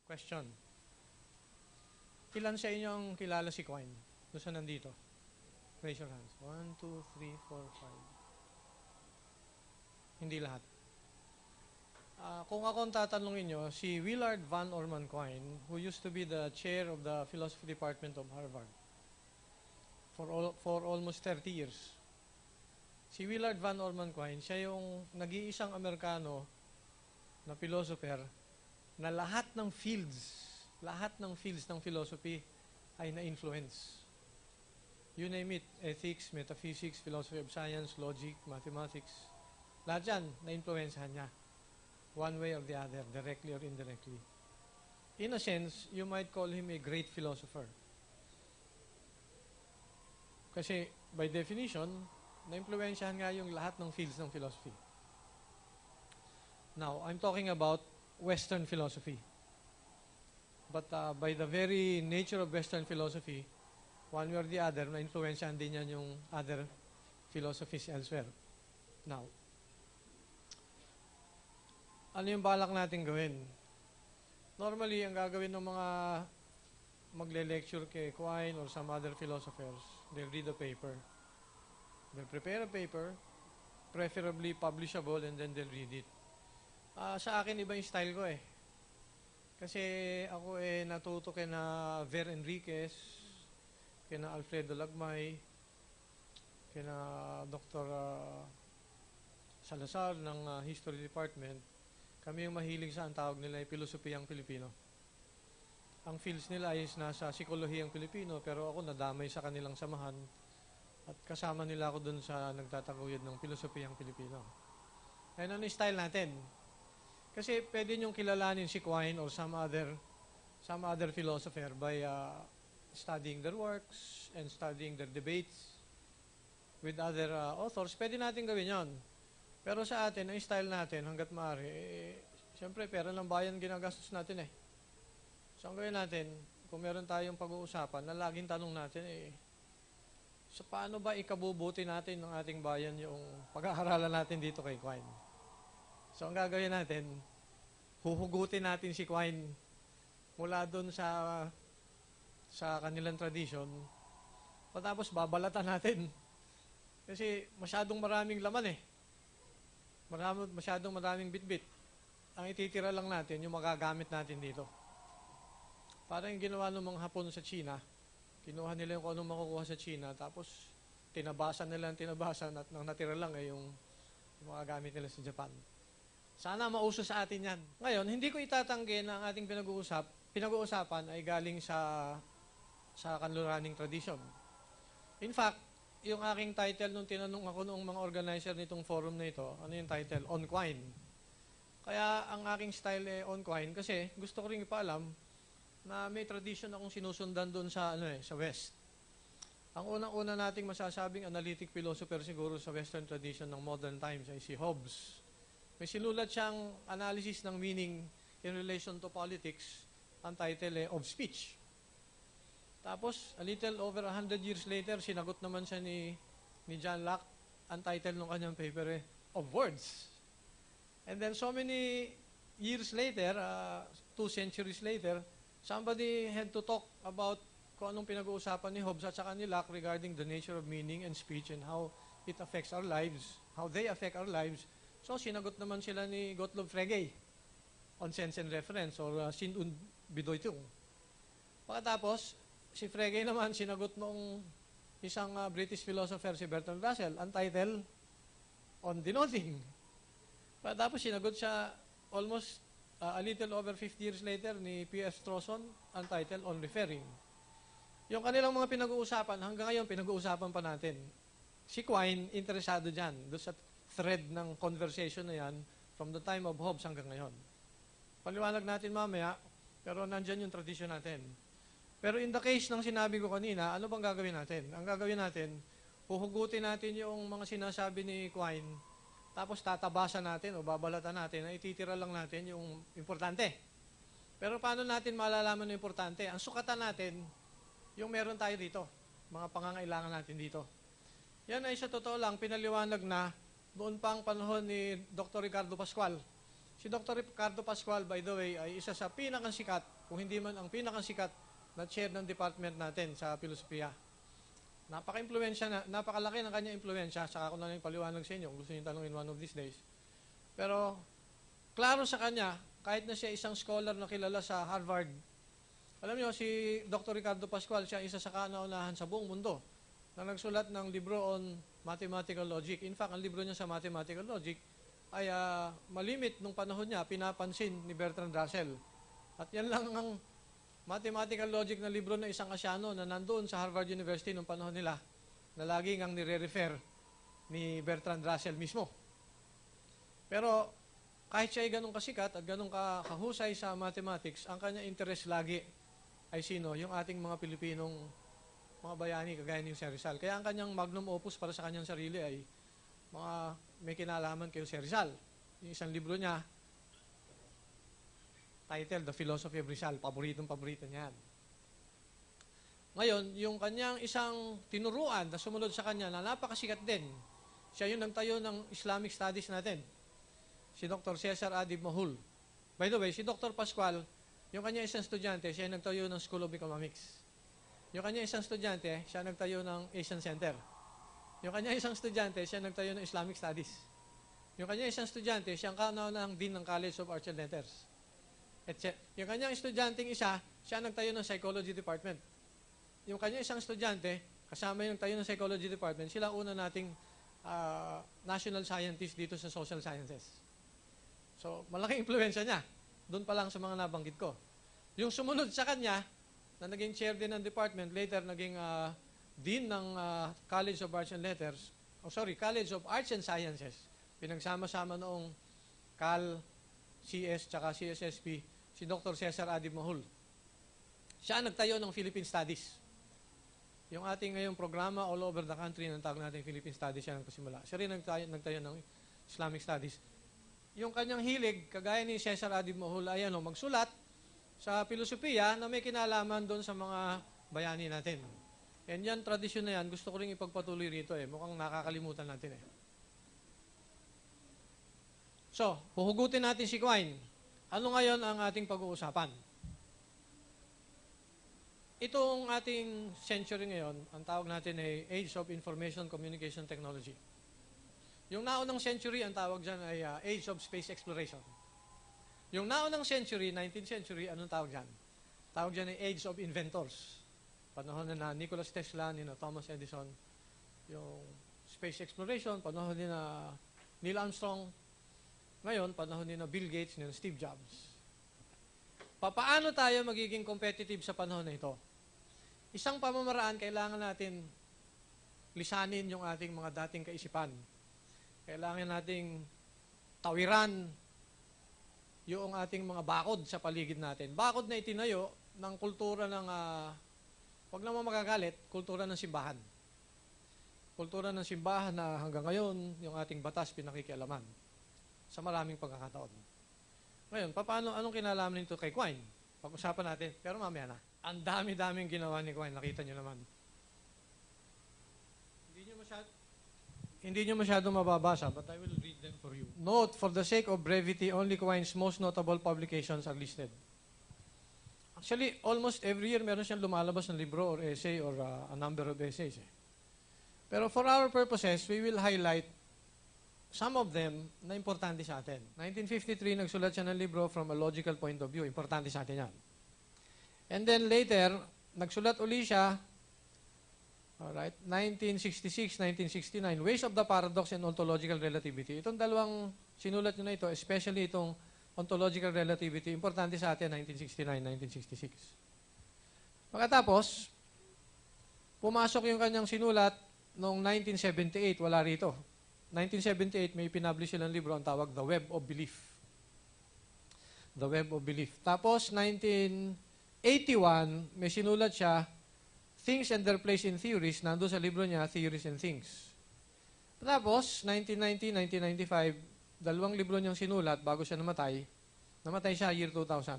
Question. Ilan sa inyo ang kilala si Quine? Doon sa nandito? Raise your hands. 1, 2, 3, 4, 5. Hindi lahat. Kung ako ang tatanungin nyo, si Willard Van Orman Quine, who used to be the chair of the philosophy department of Harvard for almost 30 years. Si Willard Van Orman Quine, siya yung nag-iisang Amerikano na philosopher na lahat ng fields ng philosophy ay na-influence. You name it, ethics, metaphysics, philosophy of science, logic, mathematics. Lahat yan, na-influencehan niya. One way or the other, directly or indirectly. In a sense, you might call him a great philosopher. Kasi, by definition, na-influensyahan nga yung lahat ng fields ng philosophy. Now, I'm talking about Western philosophy. But by the very nature of Western philosophy, one way or the other, na-influensyahan din yan yung other philosophies elsewhere. Now, ano yung balak natin gawin? Normally, ang gagawin ng mga magle-lecture kay Quine or some other philosophers, they'll read a paper. They'll prepare a paper, preferably publishable, and then they'll read it. Sa akin, iba yung style ko eh. Kasi ako natuto kina Ver Enriquez, kina Alfredo Lagmay, kina Dr. Salazar ng History Department. Kami yung mahilig sa ang tawag nila ay Pilosopiyang Pilipino. Ang fields nila ay nasa Psikolohiyang Pilipino, pero ako nadamay sa kanilang samahan at kasama nila ako dun sa nagtataguyod ng Pilosopiyang Pilipino. Ayun ano yung style natin. Kasi pwede niyong kilalanin si Quine or some other philosopher by studying their works and studying their debates with other authors. Pwede natin gawin yon. Pero sa atin, ang style natin, hanggat maaari, siyempre, pera ng bayan ginagastos natin eh. So, ang gawin natin, kung meron tayong pag-uusapan, na laging tanong natin so paano ba ikabubuti natin ng ating bayan yung pag-aaralan natin dito kay Quine? So, ang gagawin natin, huhugutin natin si Quine mula doon sa kanilang tradition, patapos babalatan natin. Kasi masyadong maraming laman eh. Masyadong maraming bitbit. Ang ititira lang natin, yung magagamit natin dito. Parang yung ginawa ng mga Hapon sa China, kinuha nila yung kung anong makukuha sa China, tapos tinabasan nila at nang natira lang yung magagamit nila sa Japan. Sana mauso sa atin yan. Ngayon, hindi ko itatanggi na ang ating pinag-uusapan ay galing sa kanluraning tradition. In fact, yung aking title nung tinanong ako noong mga organizer nitong forum na ito, ano yung title? On Quine. Kaya ang aking style On Quine kasi gusto ko rin ipaalam na may tradition akong sinusundan doon sa West. Ang unang-una nating masasabing analytic philosopher siguro sa Western tradition ng modern times ay si Hobbes. May sinulat siyang analysis ng meaning in relation to politics, ang title Of Speech. Tapos, a little over 100 years later, sinagot naman siya ni John Locke, ang title ng kanyang paper Of Words. And then so many years later, 2 centuries later, somebody had to talk about kung anong pinag-uusapan ni Hobbes at saka ni Locke regarding the nature of meaning and speech and how it affects our lives, how they affect our lives. So, sinagot naman sila ni Gottlob Frege on Sense and Reference or Sinn und Bedeutung. Pagkatapos, si Frege naman sinagot noong isang British philosopher, si Bertrand Russell, ang title, On Denoting. Pagkatapos, sinagot siya almost a little over 50 years later ni P.F. Strawson, ang title, On Referring. Yung kanilang mga pinag-uusapan, hanggang ngayon, pinag-uusapan pa natin. Si Quine, interesado dyan, doon sa thread ng conversation na yan from the time of Hobbes hanggang ngayon. Paliwanag natin mamaya, pero nandyan yung tradition natin. Pero in the case ng sinabi ko kanina, ano bang gagawin natin? Ang gagawin natin, huhugutin natin yung mga sinasabi ni Quine, tapos tatabasan natin o babalatan natin, na ititira lang natin yung importante. Pero paano natin malalaman yung importante? Ang sukatan natin, yung meron tayo dito, mga pangangailangan natin dito. Yan ay sa totoo lang, pinaliwanag na noon pang panahon ni Dr. Ricardo Pascual. Si Dr. Ricardo Pascual, by the way, ay isa sa pinakasikat, kung hindi man ang pinakasikat na chair ng department natin sa filosofiya. Napakalaki ng kanyang impluensya, saka ako na lang paliwanag sa inyo kung gusto niyo tanongin one of these days. Pero, klaro sa kanya, kahit na siya isang scholar na kilala sa Harvard, alam niyo, si Dr. Ricardo Pascual, siya isa sa kauna-unahan sa buong mundo na nagsulat ng libro on mathematical logic. In fact, ang libro niya sa mathematical logic ay malimit nung panahon niya, pinapansin ni Bertrand Russell. At yan lang ang mathematical logic na libro na isang Asyano na nandoon sa Harvard University nung panahon nila na laging ang nire-refer ni Bertrand Russell mismo. Pero kahit siya ay ganun kasikat at ganun kahusay sa mathematics, ang kanya interest lagi ay sino? Yung ating mga Pilipinong mga bayani kagaya ni Jose Rizal. Kaya ang kanyang magnum opus para sa kanyang sarili ay mga may kinalaman kay Jose Rizal. Yung isang libro niya, titled The Philosophy of Rizal. Paborito niyan. Ngayon, yung kanyang isang tinuruan na sumunod sa kanya na napakasikat din, siya yung nagtayo ng Islamic Studies natin. Si Dr. Cesar Adib Mahul. By the way, si Dr. Pascual, yung kanya isang estudyante, siya yung nagtayo ng School of Economics. Yung kanya isang estudyante, siya nagtayo ng Asian Center. Yung kanya isang estudyante, siya nagtayo ng Islamic Studies. Yung kanya isang estudyante, siya ang kauna-unahang Dean ng College of Arts and Letters. Yung kanyang estudyanteng isa, siya nagtayo ng Psychology Department. Yung kanya isang estudyante, kasama yung nagtayo ng Psychology Department, sila una nating national scientist dito sa social sciences. So, malaking impluensya niya. Doon pa lang sa mga nabanggit ko. Yung sumunod sa kanya, na naging chair din ng department, later naging dean ng College of Arts and Letters, College of Arts and Sciences. Pinagsama-sama noong CAL, CS, tsaka CSSP, si Dr. Cesar Adib Mahul. Siya nagtayo ng Philippine Studies. Yung ating ngayong programa all over the country, ng tawag natin Philippine Studies, siya nagpasimula. Siya rin nagtayo ng Islamic Studies. Yung kanyang hilig, kagaya ni Cesar Adib Mahul, ay magsulat sa filosofiya na may kinalaman doon sa mga bayani natin. And yan, tradisyon na yan, gusto ko rin ipagpatuloy rito Mukhang nakakalimutan natin So, huhugutin natin si Quine. Ano ngayon ang ating pag-uusapan? Itong ating century ngayon, ang tawag natin ay Age of Information Communication Technology. Yung naunang century, ang tawag dyan ay Age of Space Exploration. Yung naunang century, 19th century, anong tawag dyan? Tawag dyan ay Age of Inventors. Panahon na Nikola Tesla, Thomas Edison. Yung space exploration, panahon ni Neil Armstrong. Ngayon, panahon ni Bill Gates, ni Steve Jobs. Paano tayo magiging competitive sa panahon na ito? Isang pamamaraan, kailangan natin lisanin yung ating mga dating kaisipan. Kailangan nating tawiran yung ating mga bakod sa paligid natin. Bakod na itinayo ng kultura ng, wag naman magagalit, kultura ng simbahan. Kultura ng simbahan na hanggang ngayon, yung ating batas pinakikialaman sa maraming pagkakataon. Ngayon, anong kinalaman nito kay Quine? Pag-usapan natin, pero mamaya na. Ang dami-daming ginawa ni Quine, nakita nyo naman. Hindi nyo masyadong mababasa, but I will read them for you. Note, for the sake of brevity, only Quine's most notable publications are listed. Actually, almost every year meron siyang lumalabas ng libro or essay or a number of essays. Pero for our purposes, we will highlight some of them na importante sa atin. 1953, nagsulat siya ng libro From a Logical Point of View. Importante sa atin yan. And then later, nagsulat uli siya, alright, 1966, 1969, Ways of the Paradox and Ontological Relativity. Itong dalawang sinulat niyo na ito, especially itong Ontological Relativity, importante sa atin, 1969, 1966. Pagkatapos, pumasok yung kanyang sinulat noong 1978, wala rito. 1978, may pinublish silang libro, ang tawag The Web of Belief. The Web of Belief. Tapos, 1981, may sinulat siya, Things and Their Place in Theories, nandun sa libro niya, Theories and Things. Tapos, 1990, 1995, dalawang libro niyang sinulat bago siya namatay. Namatay siya year 2000.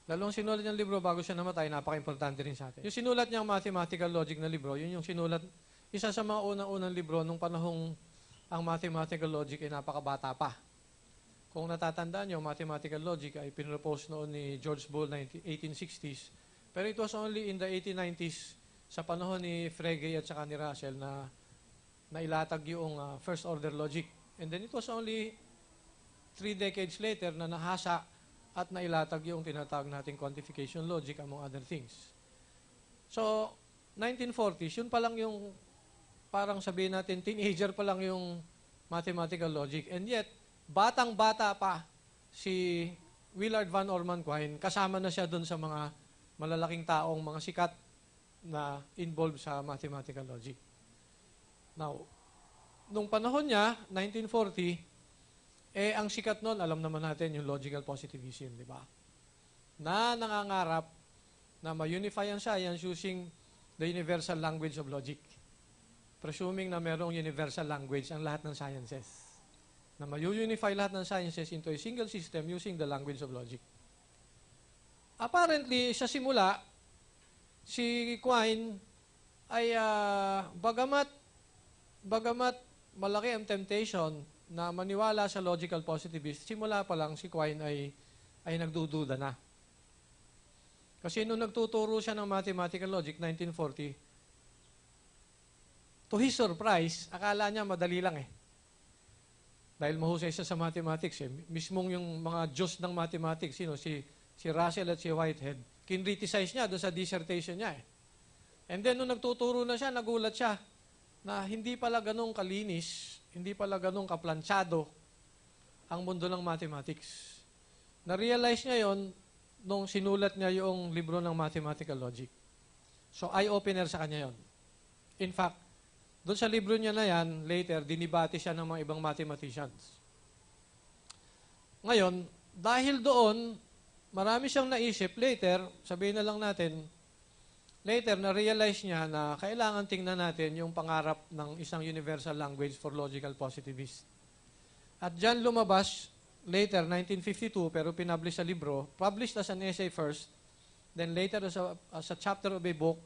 Dalawang sinulat niyang libro bago siya namatay, napaka-importante rin sa atin. Yung sinulat niyang mathematical logic na libro, yun yung sinulat, isa sa mga unang-unang libro nung panahong ang mathematical logic ay napakabata pa. Kung natatandaan nyo, mathematical logic ay pinropose noon ni George Boole 1860s. Pero it was only in the 1890s, sa panahon ni Frege at saka ni Russell, na nailatag yung first order logic. And then it was only 3 decades later na nahasa at nailatag yung tinatawag nating quantification logic among other things. So, 1940s, yun pa lang yung, parang sabihin natin, teenager pa lang yung mathematical logic. And yet, batang-bata pa si Willard Van Orman Quine, kasama na siya doon sa mga malalaking taong, mga sikat na involved sa mathematical logic. Now, nung panahon niya, 1940, ang sikat noon, alam naman natin, yung logical positivism, di ba? Na nangangarap na ma-unify ang science using the universal language of logic. Presuming na merong universal language ang lahat ng sciences. Na ma-unify lahat ng sciences into a single system using the language of logic. Apparently, sa simula, si Quine ay bagamat malaki ang temptation na maniwala sa logical positivist, simula pa lang si Quine ay nagdududa na. Kasi nung nagtuturo siya ng mathematical logic, 1940, to his surprise, akala niya madali lang eh. Dahil mahusay siya sa mathematics eh. Mismong yung mga Diyos ng mathematics, si Russell at si Whitehead, kinriticize niya doon sa dissertation niya eh. And then nung nagtuturo na siya, nagulat siya na hindi pala ganun kalinis, hindi pala ganun kaplansyado ang mundo ng mathematics. Na-realize niya yon nung sinulat niya yung libro ng mathematical logic. So, eye-opener sa kanya yon. In fact, doon sa libro niya na yan, later, dinibati siya ng mga ibang mathematicians. Ngayon, dahil doon, marami siyang naisip. Later, sabihin na lang natin, later, na-realize niya na kailangan tingnan natin yung pangarap ng isang universal language for logical positivists. At dyan lumabas, later, 1952, pero pinublish sa libro, published as an essay first, then later as a chapter of a book,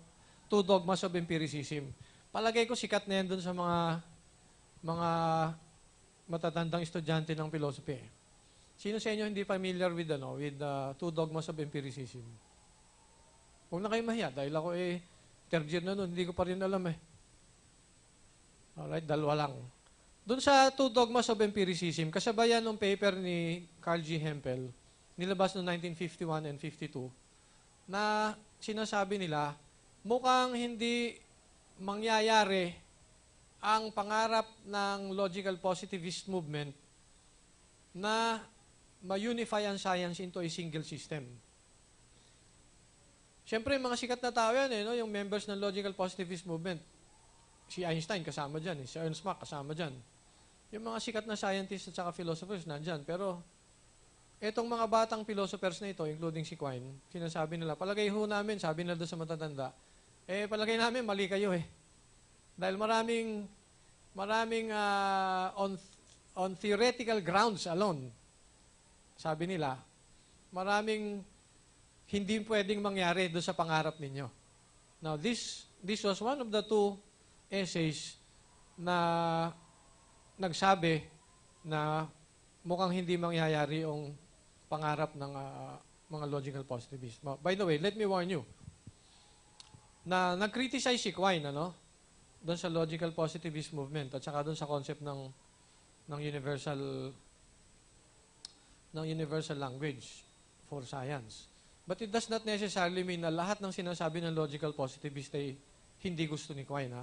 Two Dogmas of Empiricism. Palagay ko sikat na yan dun sa mga matatandang estudyante ng philosophy. Sino sa inyo hindi familiar with Two Dogmas of Empiricism? Huwag na kayo mahiya, dahil ako third year na nun, hindi ko pa rin alam eh. Alright, dalawa lang. Doon sa Two Dogmas of Empiricism, kasabayan ng paper ni Carl G. Hempel, nilabas noong 1951 and 52, na sinasabi nila, mukhang hindi mangyayari ang pangarap ng logical positivist movement na ma-unify ang science into a single system. Siyempre, mga sikat na tao yan, yung members ng logical positivist movement. Si Einstein kasama dyan, si Ernst Mach kasama dyan. Yung mga sikat na scientists at saka philosophers nandyan. Pero, etong mga batang philosophers na ito, including si Quine, sinasabi nila, palagay ho namin, sabi nila doon sa matatanda, palagay namin, mali kayo eh. Dahil maraming on theoretical grounds alone, sabi nila, maraming hindi pwedeng mangyari doon sa pangarap ninyo. Now, this was one of the two essays na nagsabi na mukhang hindi mangyayari yung pangarap ng mga logical positivists. By the way, let me warn you, na nag-criticize si Quine, doon sa logical positivist movement at saka doon sa concept ng universal language for science. But it does not necessarily mean na lahat ng sinasabi ng logical positivist ay hindi gusto ni Quine.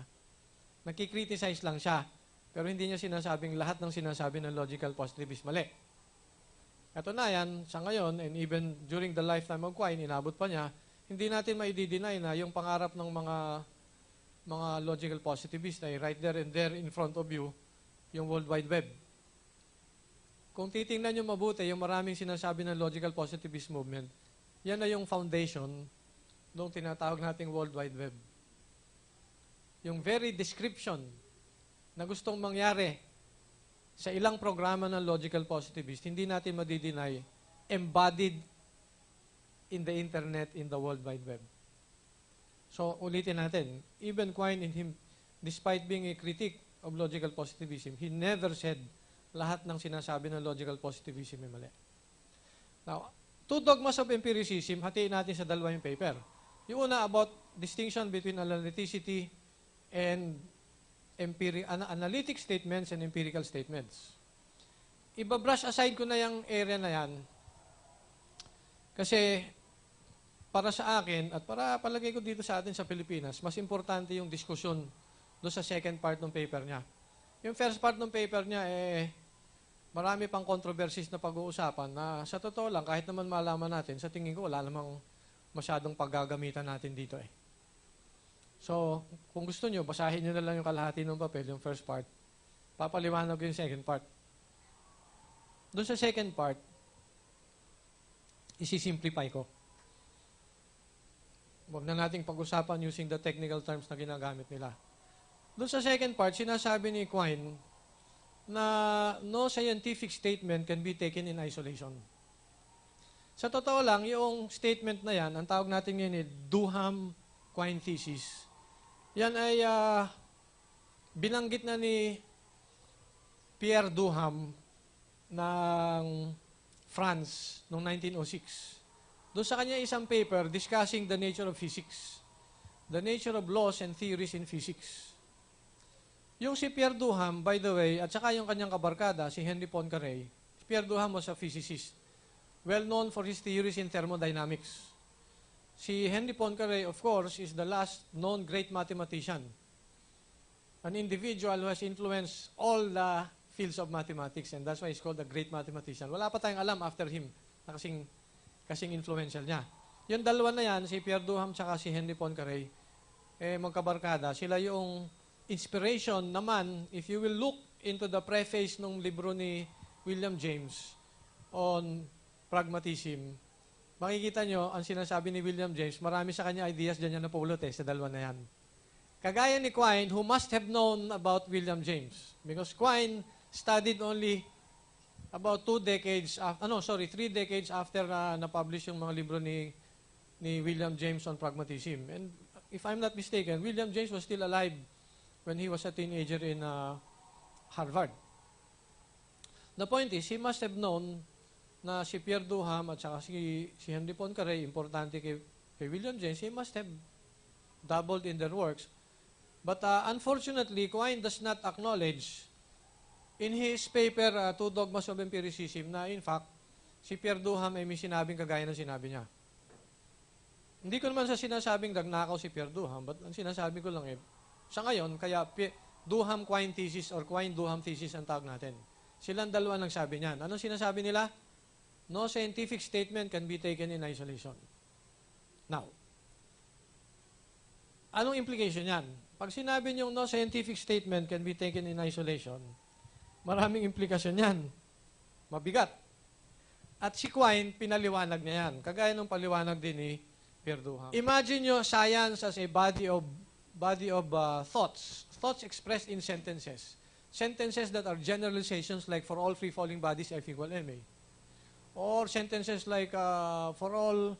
Nagkikriticize lang siya, pero hindi niya sinasabing lahat ng sinasabi ng logical positivist mali. Katunayan, sa ngayon, and even during the lifetime of Quine, inabot pa niya, hindi natin maidi-deny na yung pangarap ng mga logical positivists ay right there and there in front of you, yung World Wide Web. Kung titingnan nyo mabuti, yung maraming sinasabi ng logical positivist movement, yan na yung foundation ng tinatawag nating World Wide Web. Yung very description na gustong mangyari sa ilang programa ng logical positivist, hindi natin madi-deny, embodied in the internet, in the World Wide Web. So, ulitin natin, even Quine in him, despite being a critic of logical positivism, he never said lahat ng sinasabi ng logical positivism ay mali. Now, two dogmas of empiricism, hatiin natin sa dalawa yung paper. Yung una about distinction between analyticity and analytic statements and empirical statements. Iba-brush aside ko na yung area na yan kasi para sa akin at para palagay ko dito sa atin sa Pilipinas, mas importante yung diskusyon doon sa second part ng paper niya. Yung first part ng paper niya, marami pang controversies na pag-uusapan na sa totoo lang, kahit naman malaman natin, sa tingin ko, wala namang masyadong paggagamitan natin dito eh. So, kung gusto nyo, basahin nyo na lang yung kalahati ng papel, yung first part. Papaliwanag ko yung second part. Doon sa second part, isi-simplify ko. Huwag na nating pag-usapan using the technical terms na ginagamit nila. Doon sa second part, sinasabi ni Quine na no scientific statement can be taken in isolation. Sa totoo lang, yung statement na yan, ang tawag natin ngayon ay Duham-Quine thesis. Yan ay binanggit na ni Pierre Duham ng France noong 1906. Doon sa kanya isang paper discussing the nature of physics, the nature of laws and theories in physics. Yung si Pierre Duham, by the way, at saka yung kanyang kabarkada, si Henry Poincaré, si Pierre Duham was a physicist, well known for his theories in thermodynamics. Si Henry Poincaré, of course, is the last known great mathematician, an individual who has influenced all the fields of mathematics, and that's why he's called a great mathematician. Wala pa tayong alam after him na kasing influential niya. Yung dalawa na yan, si Pierre Duham tsaka si Henry Poincaré, magkabarkada. Sila yung inspiration naman, if you will look into the preface ng libro ni William James on pragmatism, makikita nyo, ang sinasabi ni William James, marami sa kanya ideas dyan yan napulot sa dalawa na yan. Kagaya ni Quine, who must have known about William James. Because Quine studied only about 3 decades after na-publish yung mga libro ni William James on pragmatism. And if I'm not mistaken, William James was still alive when he was a teenager in Harvard. The point is, he must have known na si Pierre Duham at saka si Henry Poincaré, importante kay William James, he must have dabbled in their works. But unfortunately, Quine does not acknowledge in his paper, Two Dogmas of Empiricism, na in fact, si Pierre Duham ay may sinabing kagaya ng sinabi niya. Hindi ko naman sa sinasabing nagnakaw si Pierre Duham, but ang sinasabi ko lang sa ngayon, kaya Duham-Quine thesis or Quine-Duham thesis ang tawag natin. Silang dalawa nagsabi niyan. Anong sinasabi nila? No scientific statement can be taken in isolation. Now, anong implication yan? Pag sinabi niyong no scientific statement can be taken in isolation, maraming implikasyon yan. Mabigat. At si Quine, pinaliwanag niya yan. Kagaya ng paliwanag din ni Pierre Duham. Imagine nyo science as a body of thoughts. Thoughts expressed in sentences. Sentences that are generalizations like for all free-falling bodies F equal ma. Or sentences like for all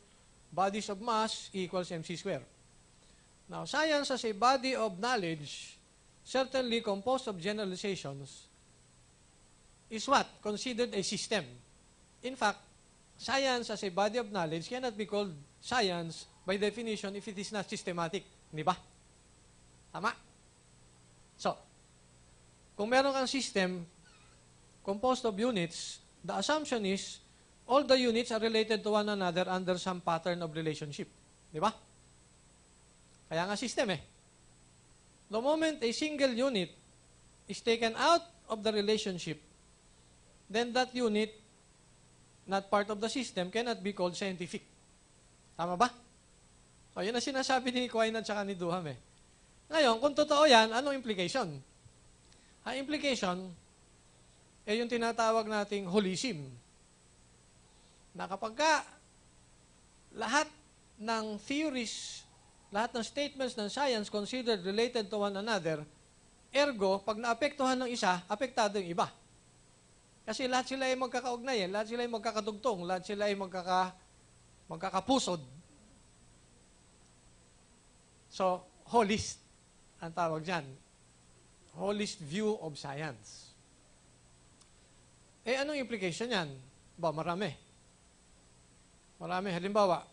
bodies of mass E equals mc squared. Now, science as a body of knowledge, certainly composed of generalizations, is what? Considered a system. In fact, science as a body of knowledge cannot be called science by definition if it is not systematic. Di ba? Tama? So, kung meron kang system composed of units, the assumption is all the units are related to one another under some pattern of relationship. Di ba? Kaya nga system The moment a single unit is taken out of the relationship, then that unit, not part of the system, cannot be called scientific. Tama ba? So, yun ang sinasabi ni Quine at saka ni Duham Ngayon, kung totoo yan, anong implication? Ang implication, yung tinatawag nating holism. Na kapag lahat ng theories, lahat ng statements ng science considered related to one another, ergo, pag naapektuhan ng isa, apektado yung iba. Kasi lahat sila ay magkakaugnayan, lahat sila ay magkakadugtong, lahat sila ay magkakapusod. So, holist ang tawag dyan. Holist view of science. Anong implication yan? Marami. Marami. Halimbawa,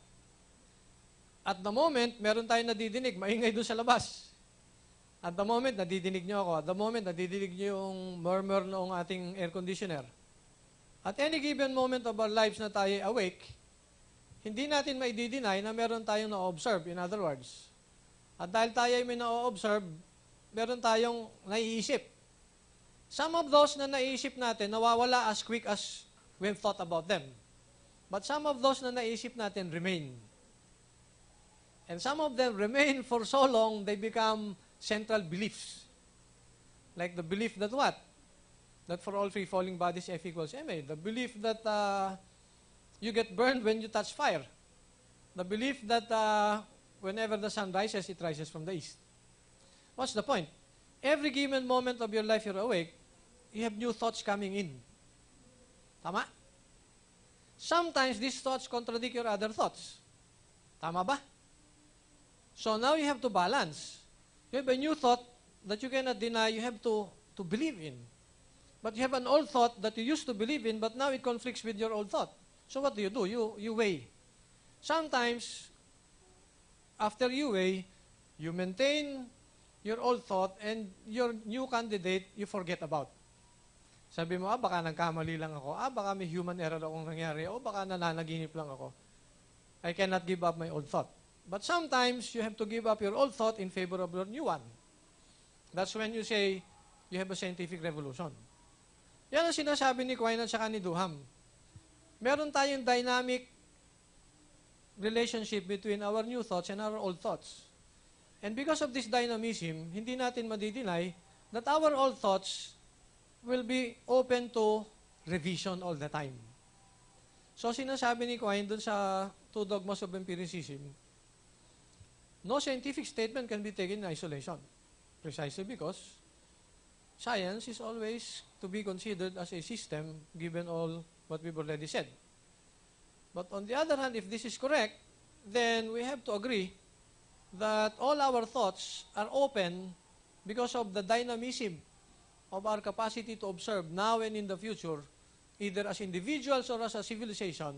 at the moment, meron tayong nadidinig, maingay doon sa labas. At the moment, nadidinig nyo ako. At the moment, nadidinig nyo yung murmur ng ating air conditioner. At any given moment of our lives na tayo awake, hindi natin maidideny na meron tayong na-observe, in other words. At dahil tayo may na-observe, meron tayong naiisip. Some of those na naiisip natin, nawawala as quick as we've thought about them. But some of those na naisip natin remain. And some of them remain for so long, they become central beliefs. Like the belief that what? That for all free-falling bodies, F equals ma. The belief that you get burned when you touch fire. The belief that whenever the sun rises, it rises from the east. What's the point? Every given moment of your life you're awake, you have new thoughts coming in. Tama? Sometimes these thoughts contradict your other thoughts. Tama ba? So now you have to balance. You have a new thought that you cannot deny, you have to believe in. But you have an old thought that you used to believe in, but now it conflicts with your old thought. So what do? You weigh. Sometimes, after you weigh, you maintain your old thought and your new candidate, you forget about. Sabi mo, baka nagkamali lang ako. Baka may human error akong nangyari. O baka nananaginip lang ako. I cannot give up my old thought. But sometimes, you have to give up your old thought in favor of your new one. That's when you say, you have a scientific revolution. Yan ang sinasabi ni Quine at saka ni Duham. Meron tayong dynamic relationship between our new thoughts and our old thoughts. And because of this dynamism, hindi natin madideny that our old thoughts will be open to revision all the time. So sinasabi ni Quine dun sa Two Dogmas of Empiricism, no scientific statement can be taken in isolation. Precisely because science is always to be considered as a system given all what we've already said. But on the other hand, if this is correct, then we have to agree that all our thoughts are open because of the dynamism of our capacity to observe now and in the future, either as individuals or as a civilization.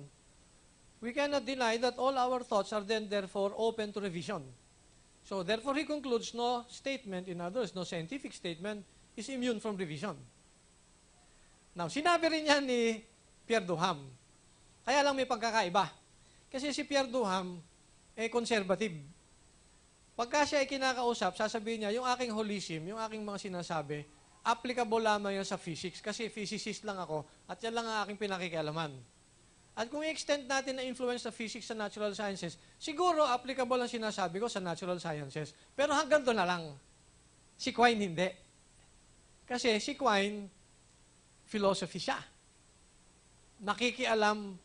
We cannot deny that all our thoughts are then therefore open to revision. So therefore he concludes no statement, in other words, no scientific statement is immune from revision. Now, sinabi rin yan ni Pierre Duham. Kaya lang may pagkakaiba. Kasi si Pierre Duham, conservative. Pagka siya ay kinakausap, sasabihin niya, yung aking holism, yung aking mga sinasabi, applicable lamang yan sa physics kasi physicist lang ako at yan lang ang aking pinakikialaman. At kung i-extend natin na influence sa physics sa natural sciences, siguro applicable ang sinasabi ko sa natural sciences. Pero hanggang doon na lang. Si Quine hindi. Kasi si Quine, philosophy siya. Nakikialam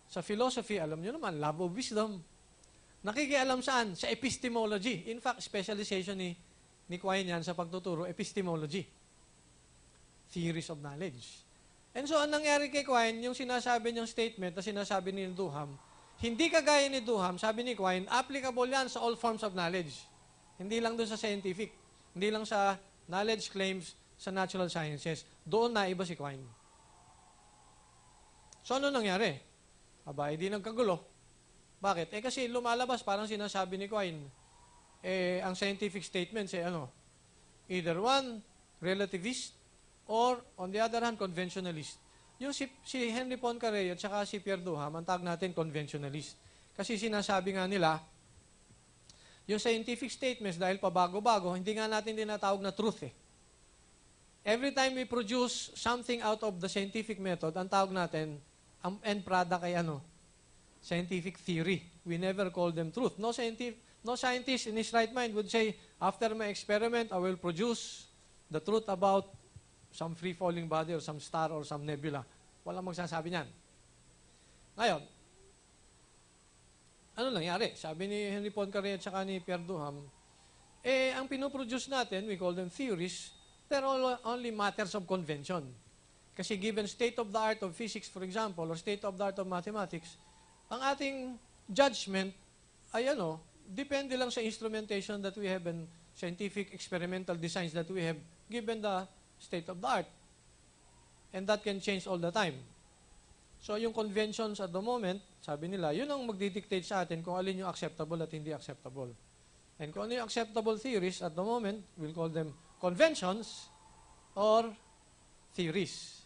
sa philosophy, alam nyo naman, love of wisdom. Nakikialam saan? Sa epistemology. In fact, specialization ni Quine yan sa pagtuturo, epistemology. Theories of knowledge. And so, ang nangyari kay Quine, yung sinasabi niyang statement na sinasabi ni Duham, hindi kagaya ni Duham, sabi ni Quine, applicable yan sa all forms of knowledge. Hindi lang doon sa scientific. Hindi lang sa knowledge claims sa natural sciences. Doon na iba si Quine. So, ano nangyari? Hindi nagkagulo. Bakit? Kasi lumalabas, parang sinasabi ni Quine, ang scientific statements, either one, relativist, or, on the other hand, conventionalist. Yung si Henry Poincaré at saka si Pierre Duham, ang tawag natin conventionalist. Kasi sinasabi nga nila, yung scientific statements, dahil pabago-bago, hindi nga natin tinatawag na truth Every time we produce something out of the scientific method, ang tawag natin, ang end product ay scientific theory. We never call them truth. No scientist in his right mind would say, after my experiment, I will produce the truth about some free-falling body or some star or some nebula. Walang magsasabi niyan. Ngayon, ano nangyari? Sabi ni Henry Poincaré at saka ni Pierre Duham, ang pinoproduce natin, we call them theories, they're only matters of convention. Kasi given state of the art of physics, for example, or state of the art of mathematics, ang ating judgment ay depende lang sa instrumentation that we have and scientific experimental designs that we have given the state of the art. and that can change all the time. So yung conventions at the moment, sabi nila, yun ang magdidictate sa atin kung alin yung acceptable at hindi acceptable. And kung ano yung acceptable theories at the moment, we'll call them conventions or theories.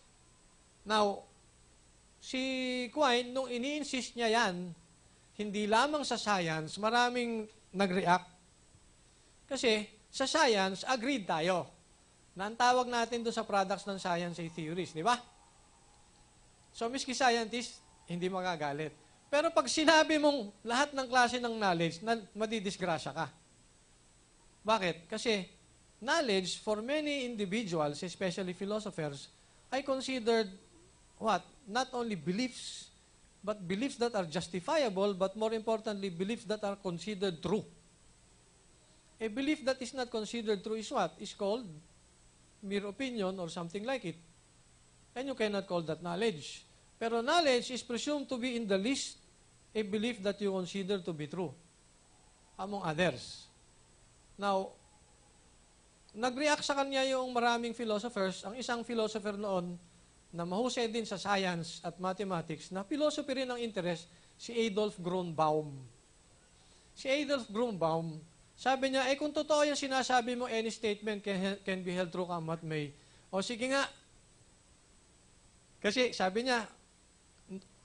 Now, si Quine, nung ini-insist niya yan, hindi lamang sa science, maraming nag-react. Kasi sa science, agreed tayo na ang tawag natin doon sa products ng science ay theories, di ba? So, miski scientist, hindi magagalit. Pero pag sinabi mong lahat ng klase ng knowledge, madidisgrasya ka. Bakit? Kasi knowledge for many individuals, especially philosophers, ay considered what? Not only beliefs, but beliefs that are justifiable, but more importantly, beliefs that are considered true. A belief that is not considered true is what? Is called mere opinion or something like it. And you cannot call that knowledge. Pero knowledge is presumed to be in the list a belief that you consider to be true, among others. Now, nag-react sa kanya yung maraming philosophers. Ang isang philosopher noon na mahusay din sa science at mathematics, na philosophy rin ang interest, si Adolf Grünbaum. Si Adolf Grünbaum, sabi niya, kung totoo yung sinasabi mo, any statement can be held true come what may. O sige nga. Kasi sabi niya,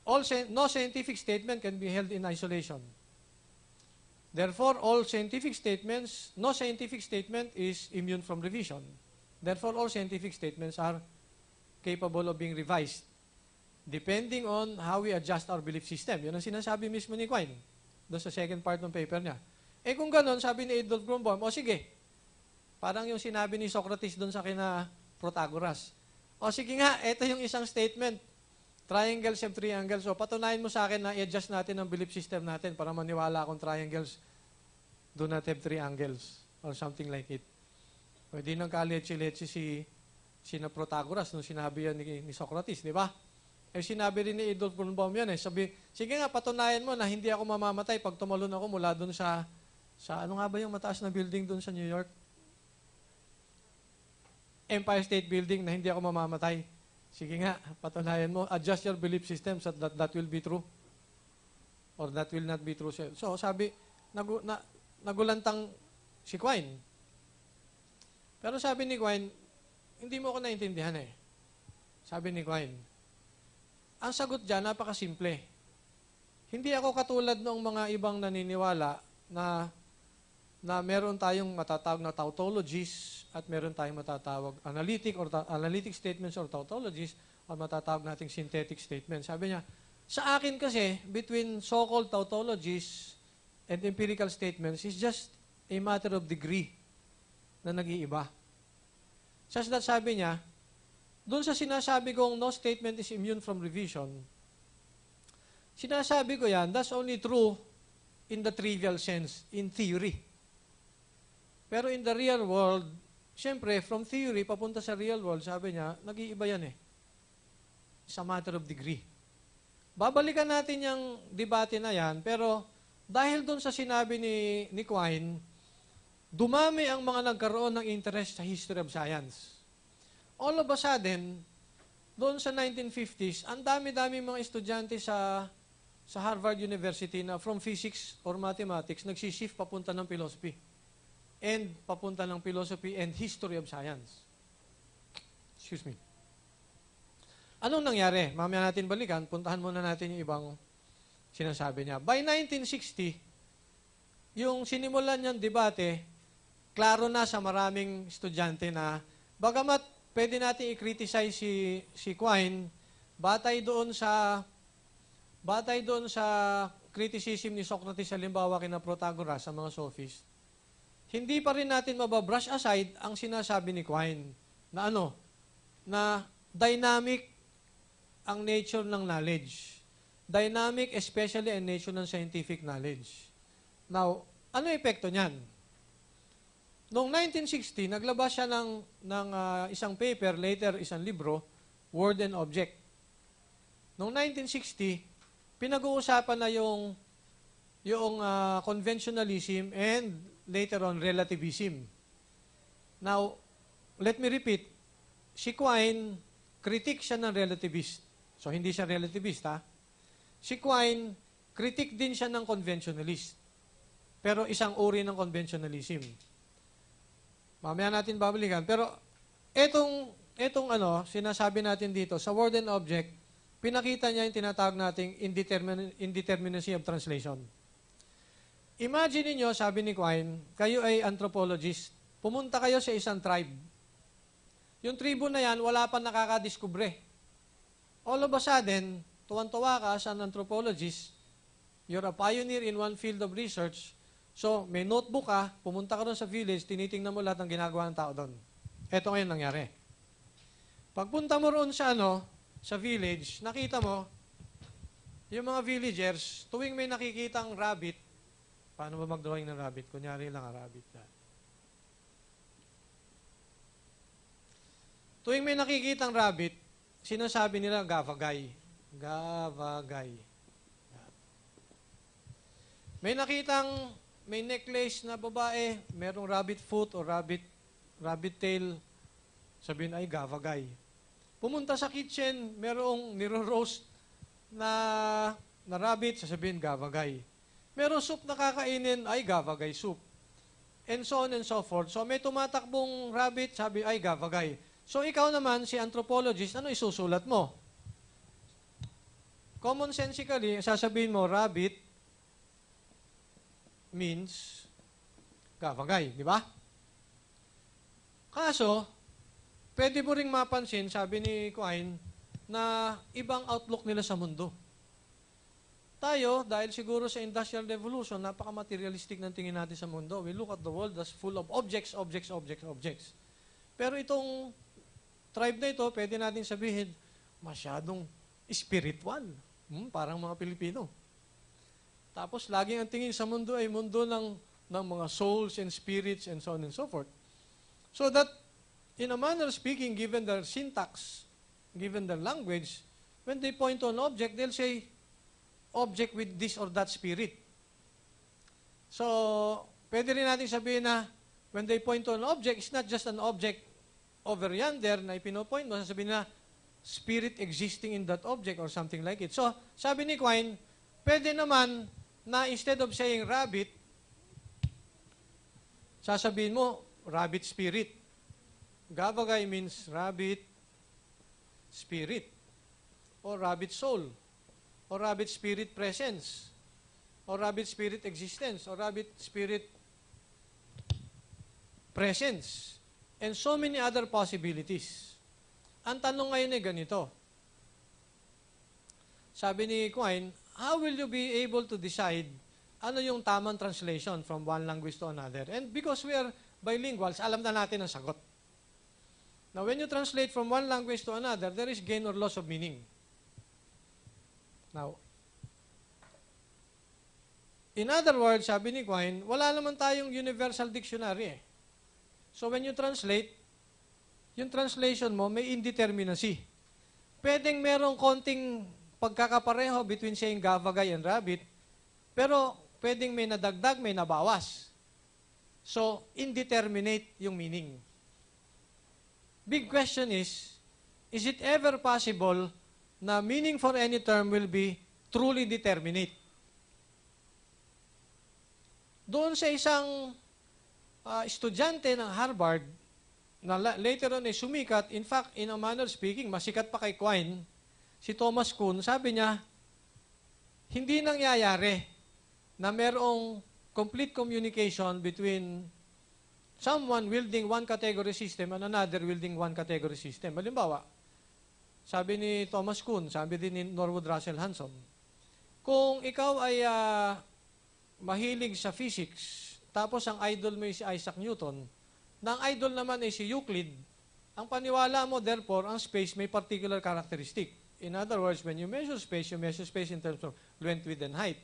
no scientific statement can be held in isolation. Therefore, no scientific statement is immune from revision. Therefore, all scientific statements are capable of being revised depending on how we adjust our belief system. Yun ang sinasabi mismo ni Quine doon sa second part ng paper niya. Kung ganon, sabi ni Adolf Grünbaum, sige, parang yung sinabi ni Socrates doon sa kina Protagoras. Sige nga, ito yung isang statement, triangles have three angles. Patunayan mo sa akin na i-adjust natin ang belief system natin para maniwala akong triangles do not have three angles or something like it. Pwede nang kaletsi-letsi si na Protagoras nung sinabi yan ni Socrates, di ba? Sinabi rin ni Adolf Grünbaum yan. Sabi, sige nga, patunayan mo na hindi ako mamamatay pag tumalon ako mula doon sa ano nga ba yung mataas na building doon sa New York? Empire State Building, na hindi ako mamamatay. Sige nga, patunayan mo, adjust your belief system so that will be true. Or that will not be true. So, sabi, nagulantang si Quine. Pero sabi ni Quine, hindi mo ako naintindihan Sabi ni Quine, ang sagot dyan, napakasimple. Hindi ako katulad ng mga ibang naniniwala na meron tayong matatawag na tautologies at meron tayong matatawag analytic statements or tautologies o matatawag nating synthetic statements. Sabi niya, sa akin kasi, between so-called tautologies and empirical statements is just a matter of degree na nag-iiba. Such that sabi niya, doon sa sinasabi kong no statement is immune from revision, sinasabi ko yan, that's only true in the trivial sense, in theory. Pero in the real world, siyempre, from theory, papunta sa real world, sabi niya, nag-iiba yan It's a matter of degree. Babalikan natin yung debate na yan, pero dahil doon sa sinabi ni Quine, dumami ang mga nagkaroon ng interest sa history of science. All of a sudden, doon sa 1950s, ang dami-dami mga estudyante sa Harvard University na from physics or mathematics, nagsishift papunta ng philosophy. And papunta ng philosophy and history of science. Excuse me. Anong nangyari? Mamaya natin balikan, puntahan muna natin yung ibang sinasabi niya. By 1960, yung sinimulan niyang debate, klaro na sa maraming estudyante na, bagamat pwede natin i-criticize si Quine, batay doon sa criticism ni Socrates, halimbawa kina Protagoras sa mga sophists, hindi pa rin natin mababrush aside ang sinasabi ni Quine na na dynamic ang nature ng knowledge. Dynamic, especially ang nature ng scientific knowledge. Now, ano epekto niyan? Noong 1960, naglabas siya ng isang paper, later isang libro, Word and Object. Noong 1960, pinag-uusapan na yung conventionalism and later on relativism. Now, let me repeat, si Quine critic siya ng relativist. So, hindi siya relativist, ha? Si Quine, critic din siya ng conventionalist. Pero isang uri ng conventionalism. Mamaya natin babalikan. Pero, etong sinasabi natin dito, sa word and object, pinakita niya yung tinatawag nating indeterminacy of translation. Imagine niyo, sabi ni Quine, kayo ay anthropologist. Pumunta kayo sa isang tribe. Yung tribo na yan, wala pa nakakadiskubre. All of a sudden, tuwan-tuwa ka as an anthropologist, you're a pioneer in one field of research, so may notebook ka, pumunta ka doon sa village, tinitingnan mo lahat ng ginagawa ng tao doon. Ito ngayon nangyari. Pagpunta mo roon sa sa village, nakita mo, yung mga villagers, tuwing may nakikitang rabbit, paano ba mag-drawing ng rabbit? Kunyari lang ang rabbit na. Tuwing may nakikitang rabbit, sinasabi nila gavagay. Gavagay. May necklace na babae, merong rabbit foot o rabbit tail, sabihin ay gavagay. Pumunta sa kitchen, merong niro-roast na rabbit, sasabihin gavagay. Merong soup na kakainin, ay gavagay soup. And so on and so forth. So may tumatakbong rabbit, sabi ay gavagay. So ikaw naman, si anthropologist, ano isusulat mo? Commonsensically, sasabihin mo, rabbit means gavagay, di ba? Kaso, pwede mo ring mapansin, sabi ni Quine, na ibang outlook nila sa mundo. Tayo, dahil siguro sa Industrial Revolution, napaka-materialistic ng tingin natin sa mundo. We look at the world as full of objects, objects, objects, objects. Pero itong tribe na ito, pwede natin sabihin, masyadong spiritual. Parang mga Pilipino. Tapos, laging ang tingin sa mundo ay mundo ng mga souls and spirits and so on and so forth. So that, in a manner of speaking, given their syntax, given their language, when they point to an object, they'll say, object with this or that spirit. So, pwede rin natin sabihin na, when they point to an object, it's not just an object over yonder na ipinopoint mo, sasabihin na spirit existing in that object or something like it. So, sabi ni Quine, pwede naman na instead of saying rabbit, sasabihin mo, rabbit spirit. Gavagay means rabbit spirit or rabbit soul or rabbit spirit presence or rabbit spirit existence or rabbit spirit presence. And so many other possibilities. Ang tanong ngayon ay ganito. Sabi ni Quine, how will you be able to decide ano yung tamang translation from one language to another? And because we are bilinguals, alam na natin ang sagot. Now, when you translate from one language to another, there is gain or loss of meaning. Now, in other words, sabi ni Quine, wala naman tayong universal dictionary eh. So when you translate, yung translation mo may indeterminacy. Pwedeng merong konting pagkakapareho between saying gavagay and rabbit, pero pwedeng may nadagdag, may nabawas. So, indeterminate yung meaning. Big question is it ever possible na meaning for any term will be truly determinate? Doon sa isang estudyante ng Harvard, na later on ay sumikat, in fact, in a manner speaking, masikat pa kay Quine, si Thomas Kuhn, sabi niya, hindi nangyayari na merong complete communication between someone wielding one category system and another wielding one category system. Halimbawa, sabi ni Thomas Kuhn, sabi din ni Norwood Russell Hanson, kung ikaw ay mahilig sa physics, tapos ang idol mo ay si Isaac Newton, na ang idol naman ay si Euclid, ang paniwala mo, therefore, ang space may particular characteristic. In other words, when you measure space in terms of length, width, and height.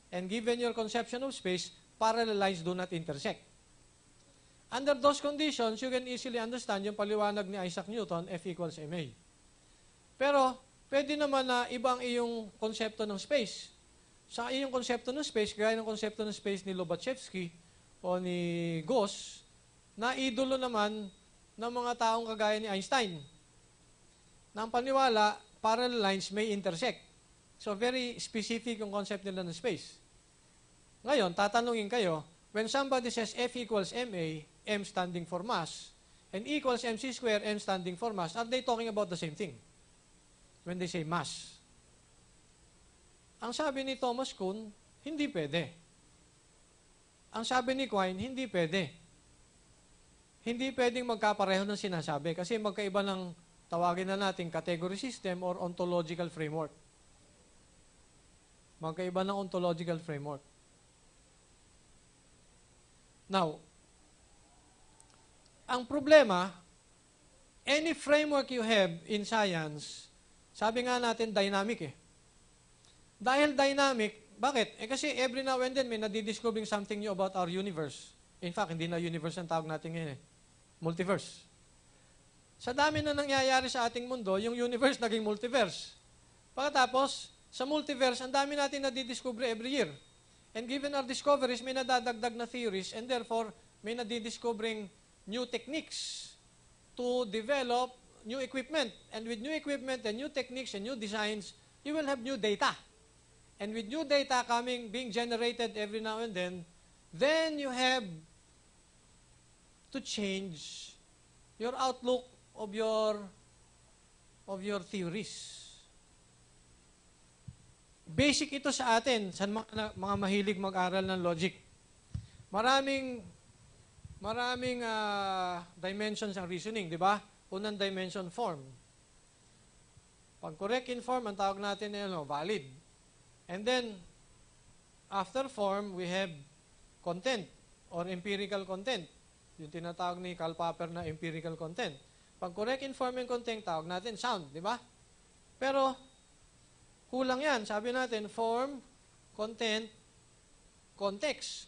And given your conception of space, parallel lines do not intersect. Under those conditions, you can easily understand yung paliwanag ni Isaac Newton, F equals ma. Pero, pwede naman na ibang iyong konsepto ng space. Sa iyong konsepto ng space, gaya ng konsepto ng space ni Lobachevsky o ni Gauss, na idolo naman ng mga taong kagaya ni Einstein. na ang paniwala, parallel lines may intersect. So, very specific yung concept nila ng space. Ngayon, tatanungin kayo, when somebody says F equals MA, M standing for mass, and E equals MC square, M standing for mass, are they talking about the same thing? When they say mass. Ang sabi ni Thomas Kuhn, hindi pwede. Ang sabi ni Quine, hindi pwede. Hindi pwedeng magkapareho ng sinasabi kasi magkaiba ng tawagin na natin category system or ontological framework. Magkaiba ng ontological framework. Now, ang problema, any framework you have in science, sabi nga natin dynamic eh. Dahil dynamic, bakit? Kasi every now and then may nadidiscovering something new about our universe. In fact, hindi na universe ang tawag natin ngayon eh. Multiverse. Sa dami na nangyayari sa ating mundo, yung universe naging multiverse. Pagkatapos, sa multiverse, ang dami natin nadidiscover every year. And given our discoveries, may nadadagdag na theories and therefore, may nadidiscovering new techniques to develop new equipment. And with new equipment and new techniques and new designs, you will have new data. And with new data being generated every now and then you have to change your outlook of your theories. Basic ito sa atin, sa mga mahilig mag-aral ng logic. Maraming dimensions ang reasoning, di ba? Unang dimension, form. Pag correct in form, ang tawag natin ay valid. And then, after form, we have content or empirical content. Yung tinatawag ni Karl Popper na empirical content. Pag correct in form and content, tawag natin sound, di ba? Pero, kulang yan. Sabi natin, form, content, context.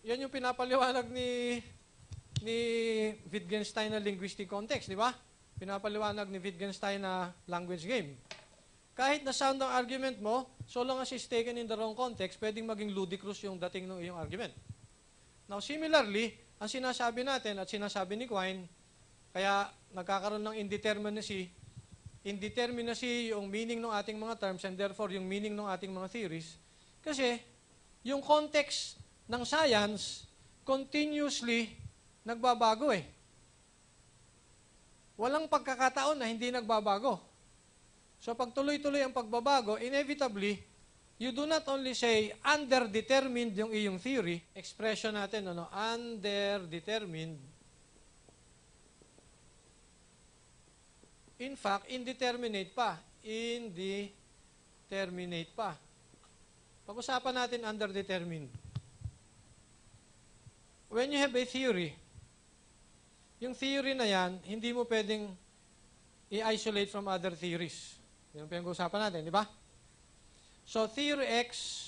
Yan yung pinapaliwanag ni Wittgenstein na linguistic context, di ba? Pinapaliwanag ni Wittgenstein na language game. Kahit na sound ang argument mo, so long as it's taken in the wrong context, pwedeng maging ludicrous yung dating ng iyong argument. Now, similarly, ang sinasabi natin at sinasabi ni Quine, kaya nagkakaroon ng indeterminacy yung meaning ng ating mga terms and therefore yung meaning ng ating mga theories. Kasi, yung context ng science, continuously nagbabago eh. Walang pagkakataon na hindi nagbabago. So pag tuloy-tuloy ang pagbabago, inevitably, you do not only say underdetermined yung iyong theory, expression natin, underdetermined. In fact, indeterminate pa. Indeterminate pa. Pag-usapan natin underdetermined. When you have a theory, yung theory na yan, hindi mo pwedeng i-isolate from other theories. Yan ang pinag-usapan natin, di ba? So, theory X,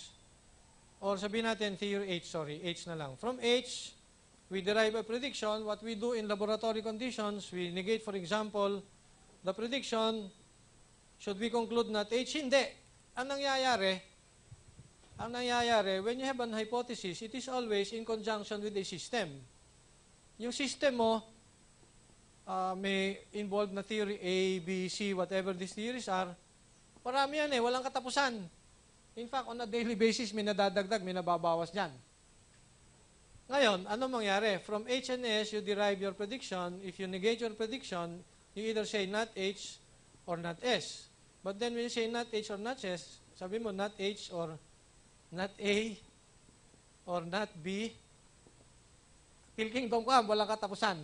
or sabihin natin theory H, H na lang. From H, we derive a prediction. What we do in laboratory conditions, we negate, for example, the prediction, should we conclude not H? Hindi. Ang nangyayari, when you have an hypothesis, it is always in conjunction with a system. Yung system mo, may involved na theory A, B, C, whatever these theories are, marami yan eh, walang katapusan. In fact, on a daily basis, may nadadagdag, may nababawas dyan. Ngayon, ano mangyari? From H and S, you derive your prediction. If you negate your prediction, you either say not H or not S. But then when you say not H or not S, sabi mo not H or not A or not B, Pilkingdom ka, walang katapusan.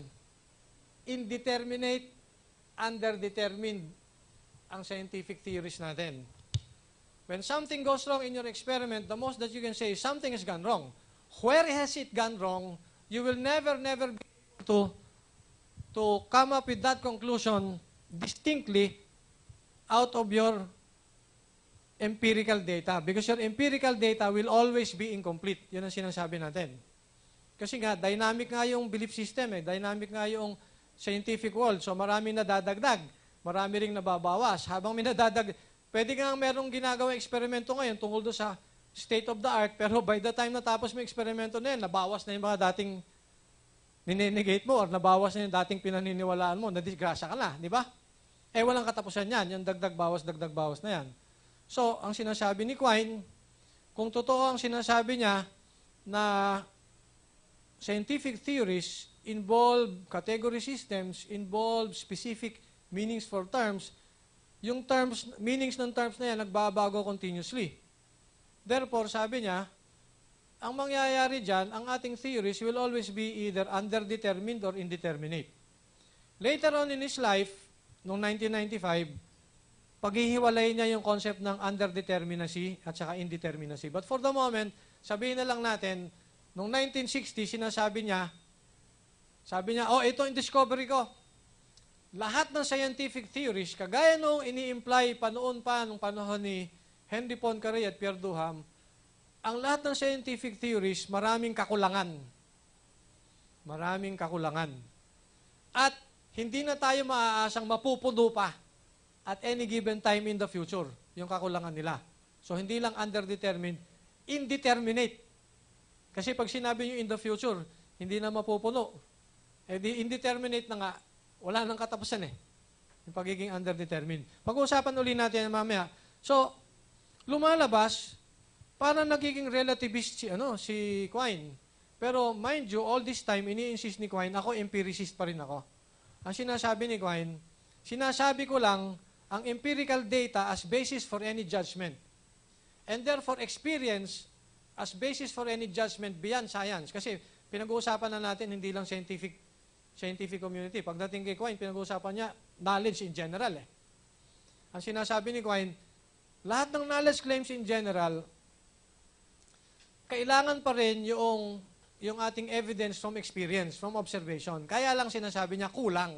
Indeterminate, underdetermined ang scientific theories natin. When something goes wrong in your experiment, the most that you can say is something has gone wrong. Where has it gone wrong? You will never be able to come up with that conclusion distinctly out of your empirical data. Because your empirical data will always be incomplete. Yun ang sinasabi natin. Kasi nga, dynamic nga yung belief system eh. Dynamic nga yung scientific world. So maraming nadadagdag. Marami ring nababawas. Habang may nadadagdag, pwede nga merong ginagawang eksperimento ngayon tungkol doon sa state of the art, pero by the time natapos mo eksperimento na yun, nabawas na yung mga dating ninenegate mo or nabawas na yung dating pinaniniwalaan mo, nadisgrasya ka na, di ba? Walang katapusan yan. Yung dagdag bawas na yan. So, ang sinasabi ni Quine, kung totoo ang sinasabi niya na scientific theories involve category systems, involve specific meanings for terms, yung meanings ng terms na yan, nagbabago continuously. Therefore, sabi niya, ang mangyayari dyan, ang ating theories will always be either underdetermined or indeterminate. Later on in his life, noong 1995, paghihiwalay niya yung concept ng underdeterminacy at saka indeterminacy. But for the moment, sabihin na lang natin, noong 1960, sinasabi niya, ito yung discovery ko. Lahat ng scientific theories, kagaya nung ini-imply nung panahon ni Henry Poincaré at Pierre Duham, ang lahat ng scientific theories, maraming kakulangan. Maraming kakulangan. At hindi na tayo maaasang mapupuno pa at any given time in the future, yung kakulangan nila. So, hindi lang underdetermined, indeterminate. Kasi pag sinabi nyo in the future, hindi na mapupuno. Di indeterminate na nga, wala nang katapusan yung pagiging underdetermined. Pag-uusapan uli natin mamaya. So, lumalabas, parang nagiging relativist si Quine. Pero mind you, all this time, ini-insist ni Quine, ako empiricist pa rin ako. Ang sinasabi ni Quine, sinasabi ko lang ang empirical data as basis for any judgment. And therefore, experience as basis for any judgment beyond science. Kasi pinag-uusapan na natin hindi lang scientific community. Pagdating kay Quine, pinag-uusapan niya knowledge in general. Ang sinasabi ni Quine, lahat ng knowledge claims in general, kailangan pa rin yung ating evidence from experience, from observation. Kaya lang sinasabi niya, kulang.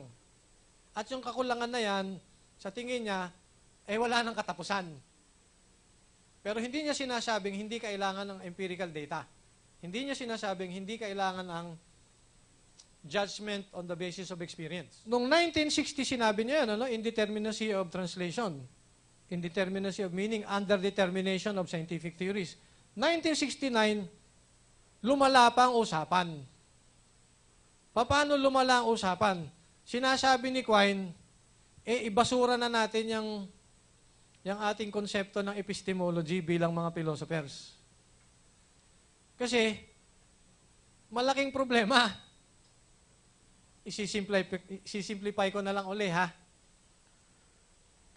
At yung kakulangan na yan, sa tingin niya, wala nang katapusan. Pero hindi niya sinasabing hindi kailangan ng empirical data. Hindi niya sinasabing hindi kailangan ng judgment on the basis of experience. Noong 1960, sinabi niya yan, indeterminacy of translation, indeterminacy of meaning, underdetermination of scientific theories. 1969, lumala pa ang usapan. Paano lumala ang usapan? Sinasabi ni Quine, ibasura na natin yung ating konsepto ng epistemology bilang mga philosophers. Kasi, malaking problema. Isisimplify ko na lang uli, ha?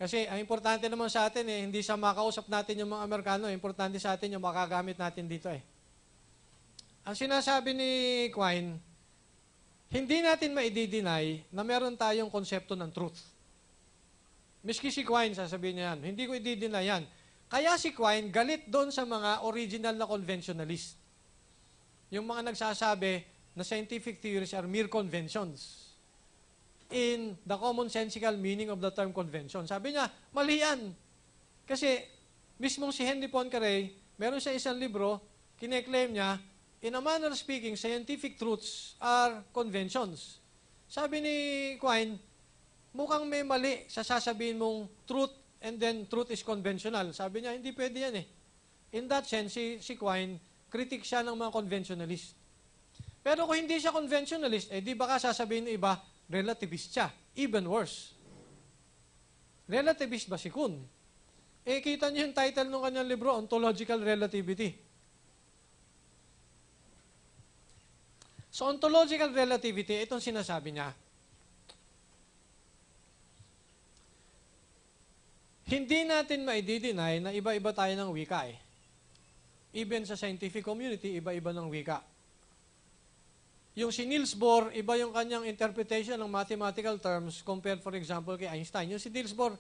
Kasi ang importante naman sa atin, hindi sa makausap natin yung mga Amerikano, importante sa atin yung makagamit natin dito. Ang sinasabi ni Quine, hindi natin maidi-deny na meron tayong konsepto ng truth. Miski si Quine, sasabihin niya yan, hindi ko i-deny yan. Kaya si Quine, galit doon sa mga original na conventionalist. Yung mga nagsasabi na scientific theories are mere conventions in the commonsensical meaning of the term convention. Sabi niya, mali yan. Kasi, mismong si Henry Poincaré, meron siya isang libro, kine-claim niya, in a manner speaking, scientific truths are conventions. Sabi ni Quine, mukhang may mali sa sasabihin mong truth and then truth is conventional. Sabi niya, hindi pwede yan In that sense, si Quine, critic siya ng mga conventionalist. Pero kung hindi siya conventionalist, di baka sasabihin ng iba, relativist siya. Even worse. Relativist ba si Kuhn? Kita niyo yung title ng kanyang libro, Ontological Relativity. So, ontological relativity, itong sinasabi niya. Hindi natin maidi-deny na iba-iba tayo ng wika Even sa scientific community, iba-iba ng wika. Yung si Niels Bohr, iba yung kanyang interpretation ng mathematical terms compared, for example, kay Einstein. Yung si Niels Bohr,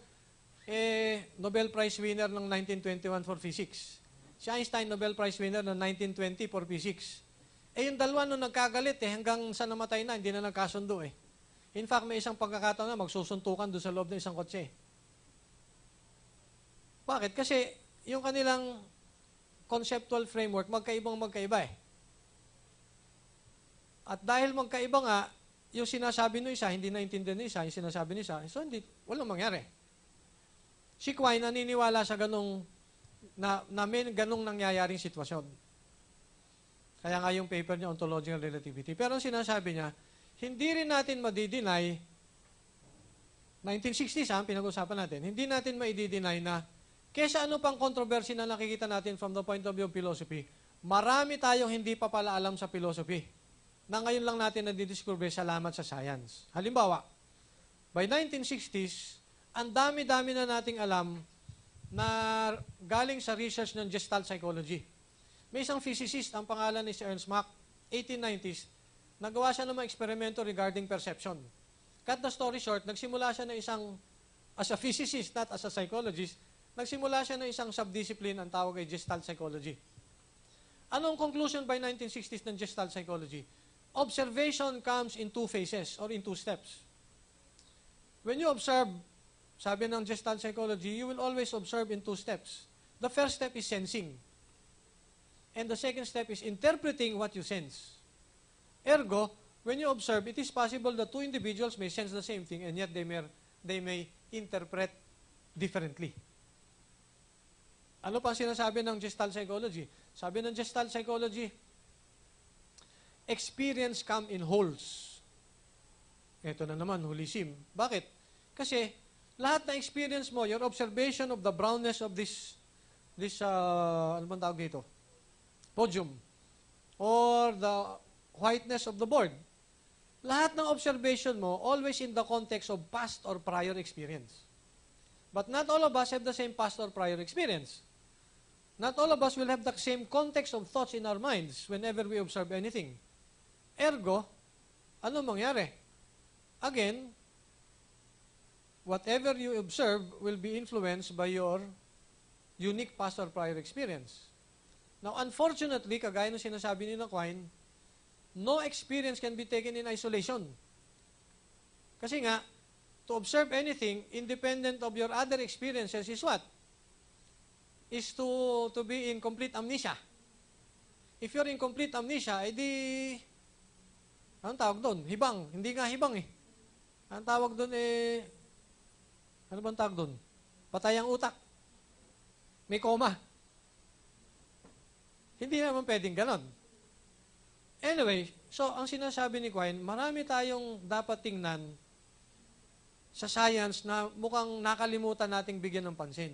Nobel Prize winner ng 1921 for physics. Si Einstein, Nobel Prize winner ng 1920 for physics. Yung dalawa nung nagkagalit, hanggang sa namatay na, hindi na nagkasundo In fact, may isang pagkakataon na magsusuntukan doon sa loob ng isang kotse. Bakit? Kasi yung kanilang conceptual framework, magkaiba At dahil magkaiba nga, yung sinasabi ng isa, hindi naintindihan ng isa, yung sinasabi ng isa, so walang mangyari. Si Quine naniniwala sa ganong, na may ganong nangyayaring sitwasyon. Kaya nga yung paper niya, Ontological Relativity. Pero ang sinasabi niya, hindi rin natin madi-deny, 1960s pinag-usapan natin, hindi natin maidi-deny na kesa ano pang controversy na nakikita natin from the point of view of philosophy, marami tayong hindi pa pala alam sa philosophy na ngayon lang natin nadidiscover salamat sa science. Halimbawa, by 1960s, ang dami-dami na nating alam na galing sa research ng Gestalt Psychology. May isang physicist, ang pangalan ni Ernst Mach, 1890s, nagawa siya ng mga eksperimento regarding perception. Cut the story short, nagsimula siya na as a physicist, not as a psychologist, nagsimula siya na isang subdiscipline, ang tawag ay Gestalt Psychology. Anong conclusion by 1960s ng Gestalt Psychology? Observation comes in two phases or in two steps. When you observe, sabi ng Gestalt Psychology, you will always observe in two steps. The first step is sensing. And the second step is interpreting what you sense. Ergo, when you observe, it is possible that two individuals may sense the same thing and yet they may interpret differently. Ano pa sinasabi ng Gestalt Psychology? Sabi ng Gestalt Psychology, experience come in wholes. Ito na naman, hulisim. Bakit? Kasi lahat na experience mo, your observation of the brownness of this ano bang tawag dito? Podium. Or the whiteness of the board. Lahat ng observation mo, always in the context of past or prior experience. But not all of us have the same past or prior experience. Not all of us will have the same context of thoughts in our minds whenever we observe anything. Ergo, ano mangyari? Again, whatever you observe will be influenced by your unique past or prior experience. Now, unfortunately, kagaya ng sinasabi ni Quine, no experience can be taken in isolation. Kasi nga, to observe anything independent of your other experiences is what? Is to be in complete amnesia. If you're in complete amnesia, edi, anong tawag doon? Hibang. Hindi nga hibang eh. Ang tawag doon ano bang tawag doon? Patay ang utak. May coma. Hindi naman pwedeng ganon. Anyway, so ang sinasabi ni Quine, marami tayong dapat tingnan sa science na mukhang nakalimutan nating bigyan ng pansin.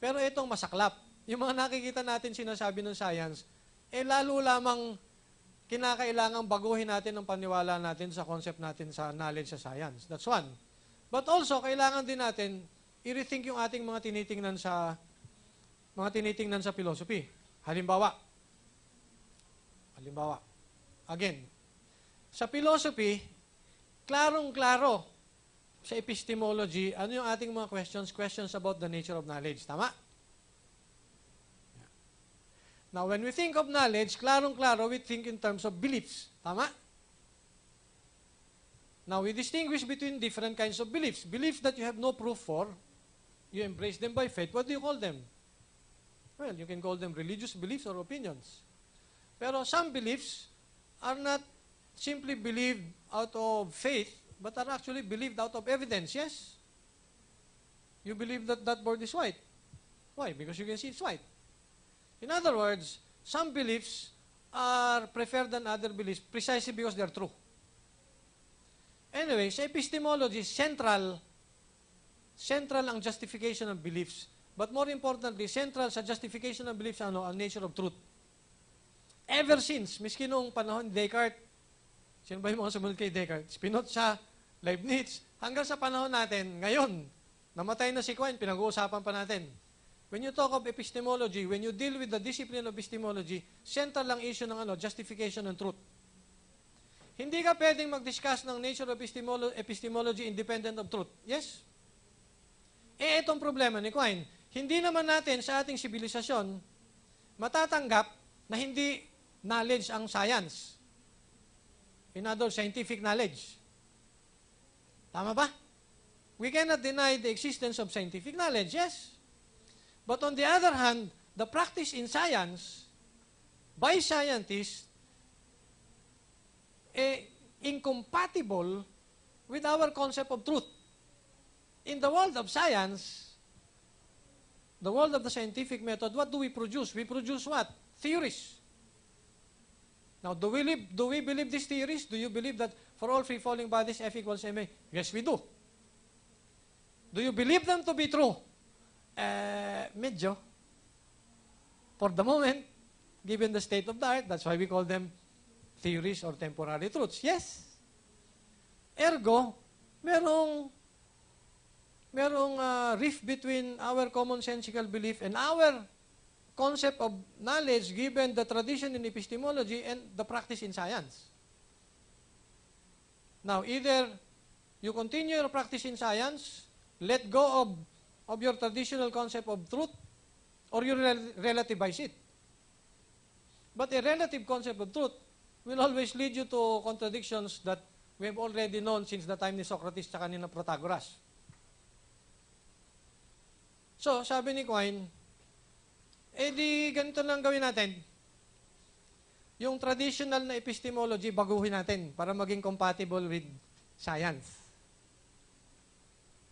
Pero itong masaklap, yung mga nakikita natin sinasabi ng science, lalo lamang kinakailangang baguhin natin ang paniwala natin sa concept natin sa knowledge sa science. That's one. But also, kailangan din natin i-rethink yung ating mga tinitingnan sa philosophy. Halimbawa, again, sa philosophy, klarong-klaro sa epistemology, ano yung ating mga questions about the nature of knowledge. Tama? Now, when we think of knowledge, klarong-klaro, we think in terms of beliefs. Tama? Now, we distinguish between different kinds of beliefs. Beliefs that you have no proof for, you embrace them by faith. What do you call them? Well, you can call them religious beliefs or opinions. Pero some beliefs are not simply believed out of faith, but are actually believed out of evidence, yes? You believe that that board is white. Why? Because you can see it's white. In other words, some beliefs are preferred than other beliefs precisely because they're true. Anyway, sa epistemology, central ang justification of beliefs. But more importantly, central sa justification of beliefs, ang nature of truth. Ever since, miski noong panahon Descartes, sino ba yung mga sumunod kay Descartes? Spinoza, Leibniz, hanggang sa panahon natin, ngayon, namatay na si Quine, pinag-uusapan pa natin. When you talk of epistemology, when you deal with the discipline of epistemology, central lang issue ng justification ng truth. Hindi ka pwedeng mag-discuss ng nature of epistemology independent of truth. Yes? Itong problema ni Quine, hindi naman natin sa ating sibilisasyon matatanggap na hindi knowledge ang science. In other words, scientific knowledge. Tama ba? We cannot deny the existence of scientific knowledge, yes? But on the other hand, the practice in science by scientists incompatible with our concept of truth. In the world of science, the world of the scientific method, what do we produce? We produce what? Theories. Now, do we believe these theories? Do you believe that for all free-falling bodies, F equals ma? Yes, we do. Do you believe them to be true? Medyo. For the moment, given the state of the art, that's why we call them theories or temporary truths. Yes. Ergo, merong rift between our commonsensical belief and our concept of knowledge given the tradition in epistemology and the practice in science. Now, either you continue your practice in science, let go of your traditional concept of truth, or you relativize it. But a relative concept of truth will always lead you to contradictions that we have already known since the time ni Socrates tsaka ni Protagoras. So, sabi ni Quine, di ganito lang gawin natin. Yung traditional na epistemology, baguhin natin para maging compatible with science.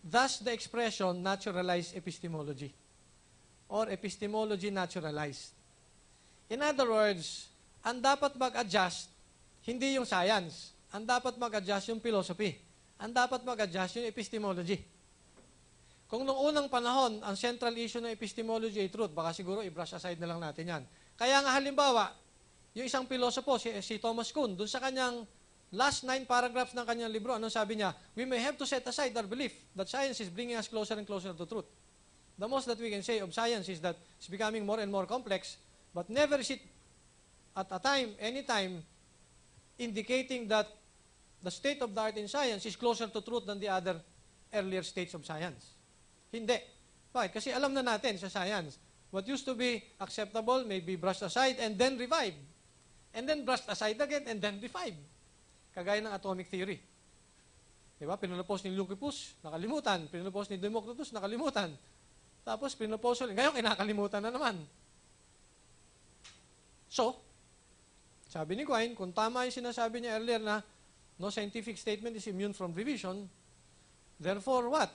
Thus, the expression naturalized epistemology or epistemology naturalized. In other words, ang dapat mag-adjust, hindi yung science. Ang dapat mag-adjust yung philosophy. Ang dapat mag-adjust yung epistemology. Kung noong unang panahon, ang central issue ng epistemology ay truth, baka siguro i-brush aside na lang natin yan. Kaya nga halimbawa, yung isang pilosopo, si Thomas Kuhn, dun sa kanyang last 9 paragraphs ng kanyang libro, anong sabi niya? We may have to set aside our belief that science is bringing us closer and closer to truth. The most that we can say of science is that it's becoming more and more complex, but never is it at a time, any time, indicating that the state of the art in science is closer to truth than the other earlier states of science. Hindi. Bakit? Kasi alam na natin sa science, what used to be acceptable may be brushed aside and then revived. And then brushed aside again and then revived. Kagaya ng atomic theory. Diba? Pinulapos ni Leucippus, nakalimutan. Pinulapos ni Democritus, nakalimutan. Tapos pinulapos ulit. Ngayon, kinakalimutan na naman. So, sabi ni Quine, kung tama yung sinasabi niya earlier na no scientific statement is immune from revision, therefore what?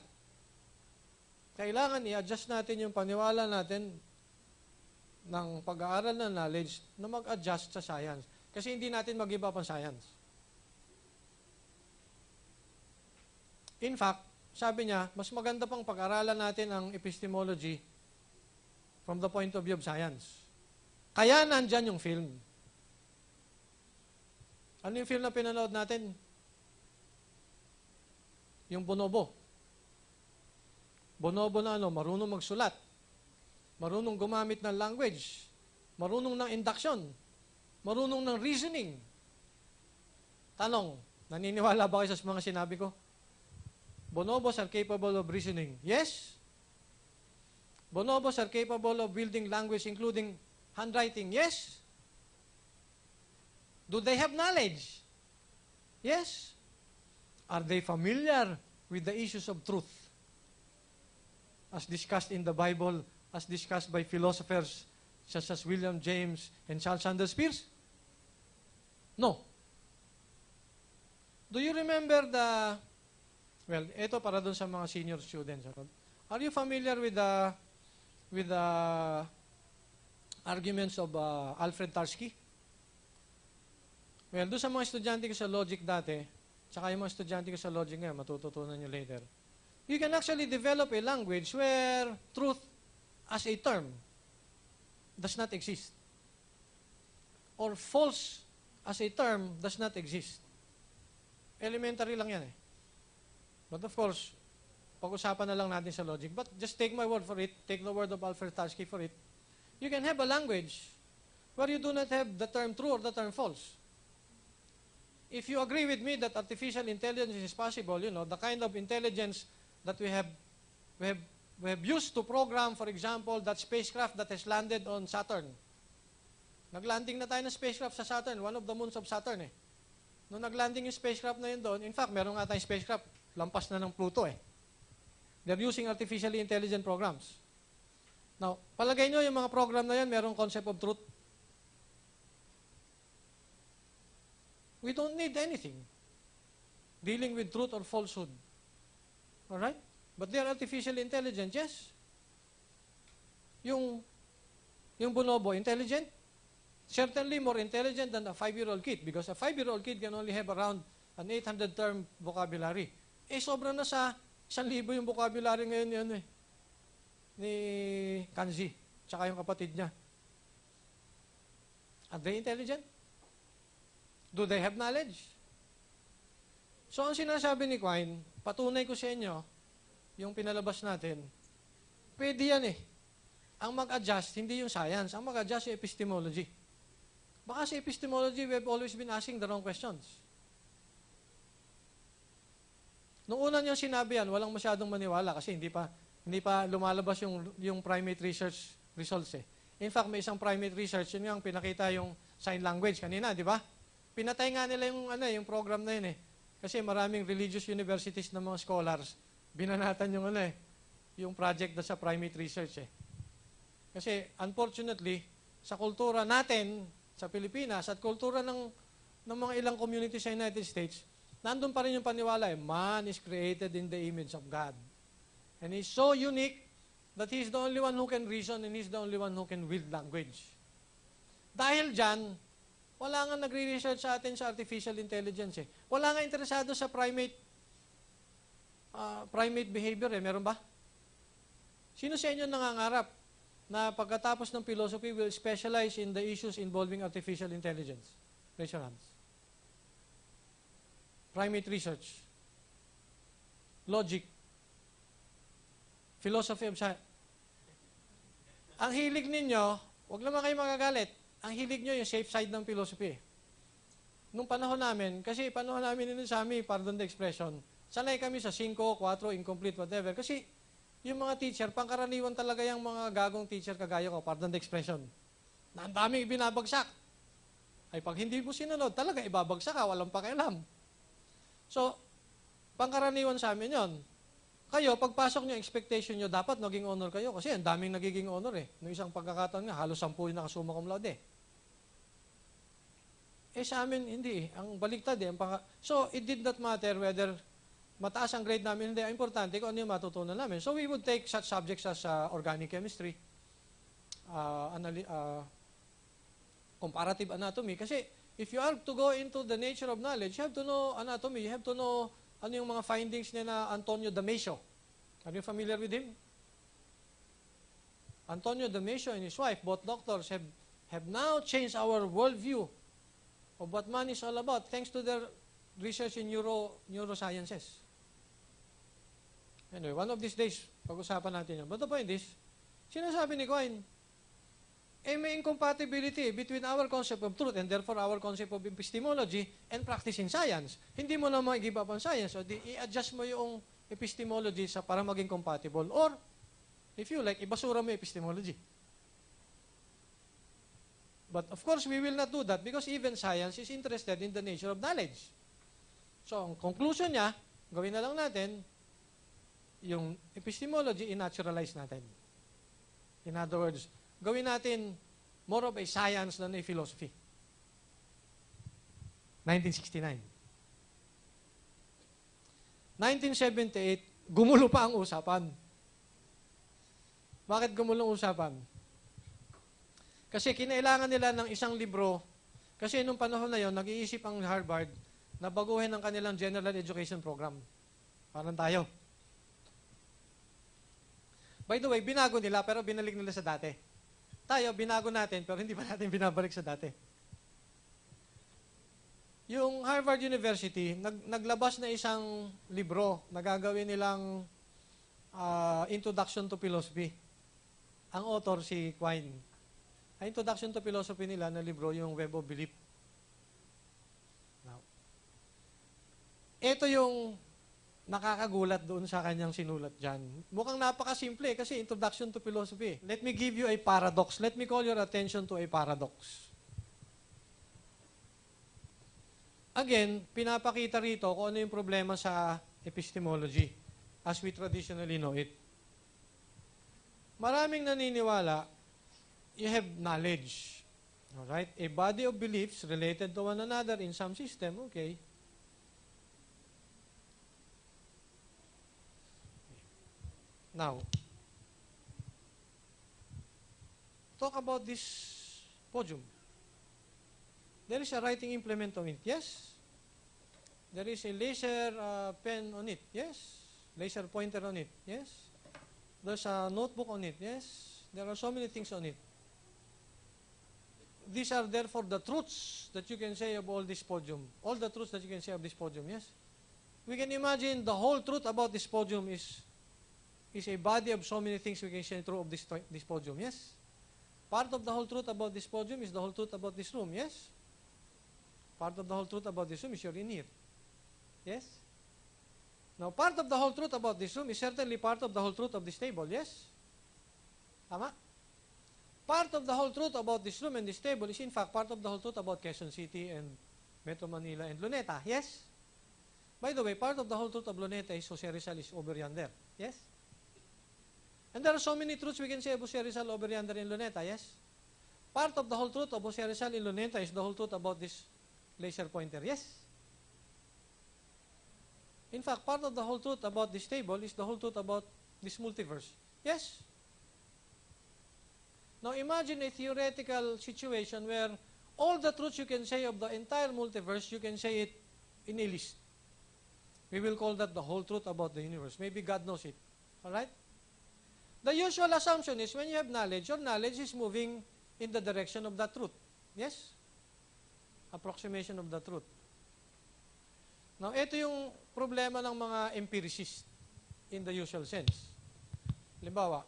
Kailangan i-adjust natin yung paniwala natin ng pag-aaral ng knowledge na mag-adjust sa science. Kasi hindi natin mag-iba pang science. In fact, sabi niya, mas maganda pang pag-aralan natin ang epistemology from the point of view of science. Kaya nandyan yung film. Ano yung film na pinanood natin? Yung Bonobo. Bonobo na marunong magsulat, marunong gumamit ng language, marunong ng induction, marunong ng reasoning. Tanong, naniniwala ba kayo sa mga sinabi ko? Bonobos are capable of reasoning. Yes. Bonobos are capable of building language including handwriting. Yes. Do they have knowledge? Yes. Are they familiar with the issues of truth? As discussed in the Bible, as discussed by philosophers such as William James and Charles Sanders Peirce? No. Do you remember ito para dun sa mga senior students. Are you familiar with the arguments of Alfred Tarski? Well, doon sa mga estudyante ko sa logic dati, tsaka yung mga estudyante ko sa logic ngayon, matututunan nyo later. You can actually develop a language where truth as a term does not exist. Or false as a term does not exist. Elementary lang yan eh. But of course, pag-usapan na lang natin sa logic. But just take my word for it, take the word of Alfred Tarski for it. You can have a language where you do not have the term true or the term false. If you agree with me that artificial intelligence is possible, the kind of intelligence that we have used to program, for example, that spacecraft that has landed on Saturn. Naglanding na tayo ng spacecraft sa Saturn, one of the moons of Saturn eh. Nung naglanding yung spacecraft na yun doon, in fact, meron nga tayong spacecraft, lampas na ng Pluto eh. They're using artificially intelligent programs. Now, palagay nyo yung mga program na yan, merong concept of truth. We don't need anything dealing with truth or falsehood. Alright? But they are artificially intelligent, yes. Yung bonobo, intelligent? certainly more intelligent than a 5-year-old kid because a 5-year-old kid can only have around an 800-term vocabulary. Sobra na sa 1,000 yung vocabulary ngayon yan ni Kanzi, tsaka yung kapatid niya. Are they intelligent? Do they have knowledge? So, ang sinasabi ni Quine, patunay ko sa inyo, yung pinalabas natin, pwede yan Ang mag-adjust, hindi yung science. Ang mag-adjust yung epistemology. Baka sa epistemology, we have always been asking the wrong questions. Noong una niyang sinabi yan, walang masyadong maniwala kasi hindi pa lumalabas yung primate research results In fact, may isang primate research, yun yung pinakita yung sign language kanina, di ba? Pinatay nga nila yung program na yun Kasi maraming religious universities ng mga scholars, binanatan yung project sa primate research Kasi unfortunately, sa kultura natin, sa Pilipinas, at kultura ng mga ilang community sa United States, nandun pa rin yung paniwala man is created in the image of God. And he's so unique that he's the only one who can reason and he's the only one who can wield language. Dahil dyan, wala nga nagre-research sa atin sa artificial intelligence Wala nga interesado sa primate behavior Meron ba? Sino sa inyo nangangarap na pagkatapos ng philosophy will specialize in the issues involving artificial intelligence? Raise your hands. Primate research. Logic. Philosophy of science. Ang hilig ninyo, huwag naman kayo magagalit, ang hilig nyo yung safe side ng philosophy. Nung panahon namin, kasi panahon namin sa amin, pardon the expression, sanay kami sa 5, 4, incomplete, whatever. Kasi yung mga teacher, pangkaraniwan talaga yung mga gagong teacher kagaya ko, pardon the expression, na ang daming ibinabagsak. Ay pag hindi mo sinunod, talaga ibabagsak ka, walang pakialam. So, pangkaraniwan sa amin yon. Kayo, pagpasok nyo, expectation nyo, dapat naging honor kayo kasi ang daming nagiging honor Noong isang pagkakataon nga, halos 10 yung nakasuma cum laude sa amin, hindi Ang baliktad So, it did not matter whether mataas ang grade namin, hindi. Ang importante kung ano yung matutunan namin. So, we would take such subjects as organic chemistry, comparative anatomy. Kasi, if you are to go into the nature of knowledge, you have to know anatomy, you have to know ano yung mga findings niya na Antonio Damasio. Are you familiar with him? Antonio Damasio and his wife, both doctors, have now changed our worldview of what man is all about thanks to their research in neurosciences. Anyway, one of these days, pag-usapan natin yan. But the point is, sinasabi ni Quine, may incompatibility between our concept of truth and therefore our concept of epistemology and practicing science. Hindi mo na mag-give up on science. So, i-adjust mo yung epistemology para maging compatible. Or, if you like, ibasura mo yung epistemology. But of course, we will not do that because even science is interested in the nature of knowledge. So, ang conclusion niya, gawin na lang natin, yung epistemology, i-naturalize natin. In other words, gawin natin more of a science than a philosophy. 1969. 1978, gumulo pa ang usapan. Bakit gumulo ang usapan? Kasi kinailangan nila ng isang libro, kasi nung panahon na yon, nag-iisip ang Harvard na baguhin ang kanilang general education program. Parang tayo. By the way, binago nila pero binalik nila sa dati. Tayo, binago natin, pero hindi pa natin binabalik sa dati. Yung Harvard University, naglabas na isang libro na gagawin nilang Introduction to Philosophy. Ang author si Quine. Ang Introduction to Philosophy nila na libro, yung Web of Belief. Now, ito yung nakakagulat doon sa kanyang sinulat dyan. Mukhang napakasimple kasi Introduction to Philosophy. Let me give you a paradox. Let me call your attention to a paradox. Again, pinapakita rito kung ano yung problema sa epistemology as we traditionally know it. Maraming naniniwala, you have knowledge. Alright? A body of beliefs related to one another in some system, okay. Now, talk about this podium. There is a writing implement on it, yes. There is a laser pen on it, yes. Laser pointer on it, yes. There's a notebook on it, yes. There are so many things on it. These are therefore the truths that you can say of all this podium. All the truths that you can say of this podium, yes. We can imagine the whole truth about this podium is a body of so many things we can say true of this podium, yes. Part of the whole truth about this podium is the whole truth about this room, yes. Part of the whole truth about this room is you're in here, yes. Now, part of the whole truth about this room is certainly part of the whole truth of this table, yes? Tama? Part of the whole truth about this room and this table is in fact part of the whole truth about Quezon City and Metro Manila and Luneta, yes? By the way, part of the whole truth of Luneta is Jose Rizal is over yonder, yes? And there are so many truths we can say of Jose Rizal over yonder in Luneta, yes? Part of the whole truth of Jose Rizal in Luneta is the whole truth about this laser pointer, yes? In fact, part of the whole truth about this table is the whole truth about this multiverse. Yes? Now imagine a theoretical situation where all the truths you can say of the entire multiverse, you can say it in a list. We will call that the whole truth about the universe. Maybe God knows it. Alright? The usual assumption is when you have knowledge, your knowledge is moving in the direction of that truth. Yes? Approximation of the truth. Now, ito yung problema ng mga empiricists in the usual sense. Halimbawa,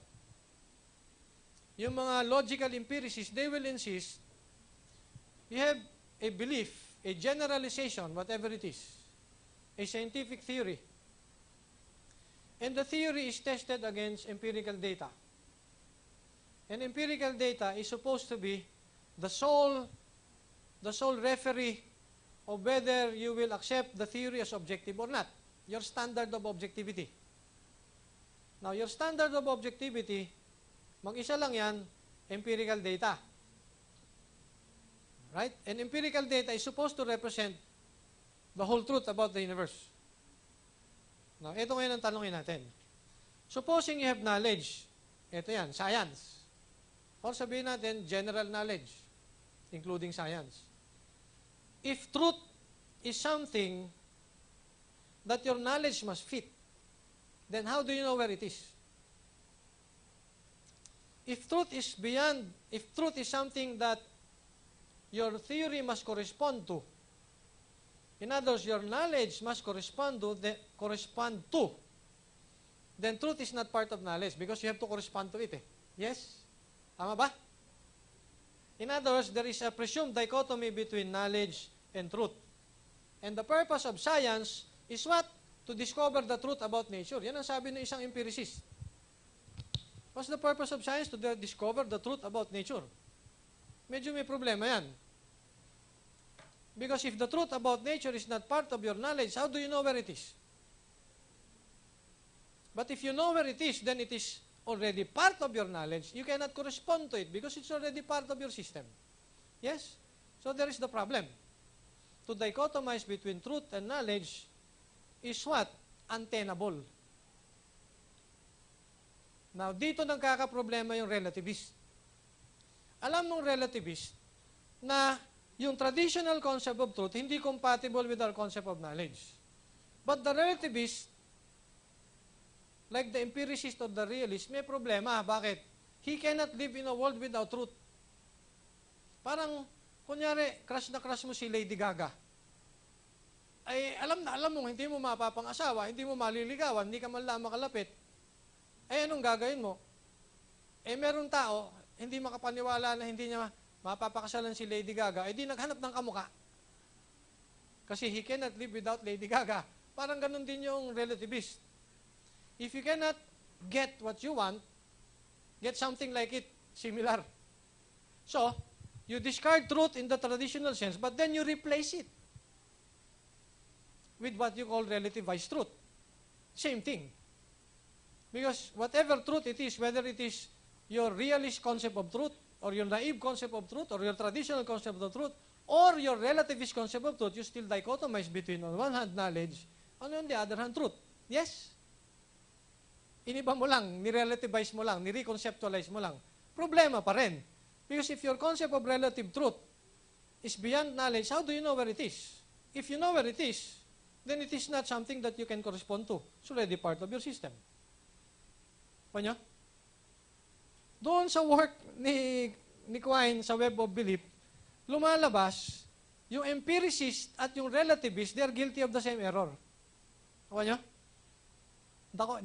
yung mga logical empiricists, they will insist you have a belief, a generalization, whatever it is, a scientific theory, and the theory is tested against empirical data. And empirical data is supposed to be the sole referee of whether you will accept the theory as objective or not. Your standard of objectivity. Now, your standard of objectivity, mag-isa lang yan, empirical data. Right? And empirical data is supposed to represent the whole truth about the universe. Now, ito ngayon ang tanongin natin. Supposing you have knowledge, ito yan, science. Or sabihin natin, general knowledge, including science. If truth is something that your knowledge must fit, then how do you know where it is? If truth is something that your theory must correspond to, in other words, your knowledge must correspond to, then truth is not part of knowledge because you have to correspond to it. Yes? Tama ba? In other words, there is a presumed dichotomy between knowledge and truth. And the purpose of science is what? To discover the truth about nature. Yan ang sabi ng isang empiricist. What's the purpose of science? To discover the truth about nature. Medyo may problema yan. Because if the truth about nature is not part of your knowledge, how do you know where it is? But if you know where it is, then it is already part of your knowledge. You cannot correspond to it because it's already part of your system. Yes? So there is the problem. To dichotomize between truth and knowledge is what? Untenable. Now, dito nagkakaproblema yung relativist. Alam nung relativist na yung traditional concept of truth hindi compatible with our concept of knowledge. But the relativist, like the empiricist or the realist, may problema. Bakit? He cannot live in a world without truth. Parang, kunyari, crush na crush mo si Lady Gaga. Ay, alam mo, hindi mo mapapang-asawa, hindi mo maliligawan, hindi ka man lang makalapit. Ay, anong gagawin mo? Eh, meron tao, hindi makapaniwala na hindi niya mapapakasalan si Lady Gaga, eh di naghanap ng kamuka. Kasi he cannot live without Lady Gaga. Parang ganun din yung relativist. If you cannot get what you want, get something like it, similar. So, you discard truth in the traditional sense, but then you replace it with what you call relativized truth. Same thing. Because whatever truth it is, whether it is your realist concept of truth, or your naive concept of truth, or your traditional concept of truth, or your relativist concept of truth, you still dichotomize between, on one hand, knowledge, and on the other hand, truth. Yes? Iniba mo lang, nirelativize mo lang, nireconceptualize mo lang. Problema pa rin. Because if your concept of relative truth is beyond knowledge, how do you know where it is? If you know where it is, then it is not something that you can correspond to. It's already part of your system. Panya? Doon sa work ni Quine sa Web of Belief, lumalabas, yung empiricist at yung relativist, they are guilty of the same error. Panya?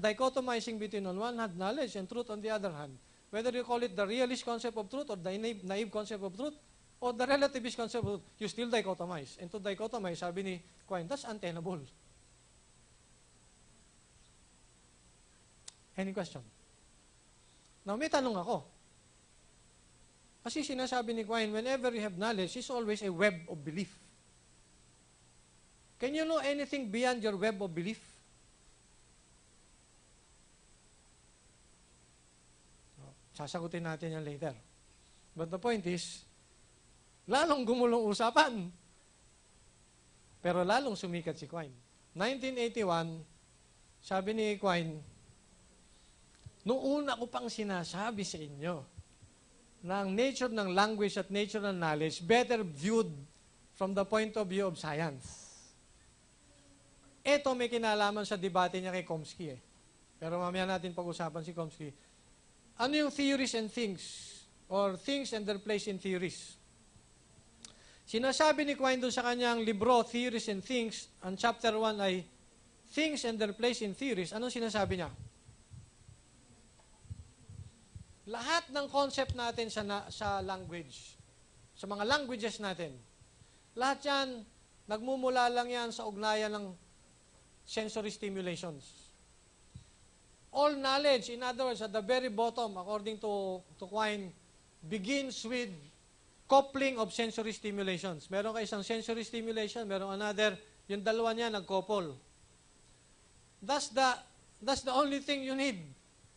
Dichotomizing between on one hand knowledge and truth on the other hand. Whether you call it the realist concept of truth or the naive concept of truth or the relativist concept of truth, you still dichotomize. And to dichotomize, sabi ni Quine, that's untenable. Any question? Now, may tanong ako. Kasi sinasabi ni Quine, whenever you have knowledge, it's always a web of belief. Can you know anything beyond your web of belief? Sasagutin natin yan later. But the point is, lalong gumulong usapan. Pero lalong sumikat si Quine. 1981, sabi ni Quine, noong una ko pang sinasabi sa inyo na ang nature ng language at nature ng knowledge better viewed from the point of view of science. Ito may kinalaman sa debate niya kay Chomsky. Pero mamaya natin pag-usapan si Chomsky. Ano yung theories and things? Or things and their place in theories? Sinasabi ni Quine doon sa kanyang libro, Theories and Things, ang chapter 1 ay Things and their place in theories. Anong sinasabi niya? Lahat ng concept natin sa language, sa mga languages natin, lahat yan, nagmumula lang yan sa ugnayan ng sensory stimulations. All knowledge, in other words, at the very bottom, according to Quine, begins with coupling of sensory stimulations. Meron ka isang sensory stimulation, meron another, yung dalawa niya nag-couple. That's the only thing you need,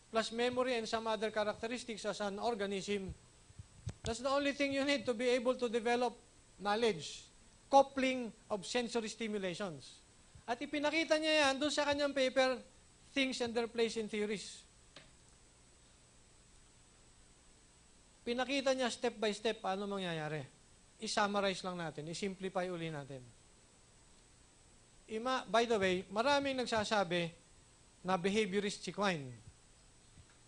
plus memory and some other characteristics as an organism. That's the only thing you need to be able to develop knowledge. Coupling of sensory stimulations. At ipinakita niya yan doon sa kanyang paper, Things and Their Place in Theories. Pinakita niya step by step paano mangyayari. I-summarize lang natin, i-simplify uli natin. By the way, maraming nagsasabi na behaviorist si Quine.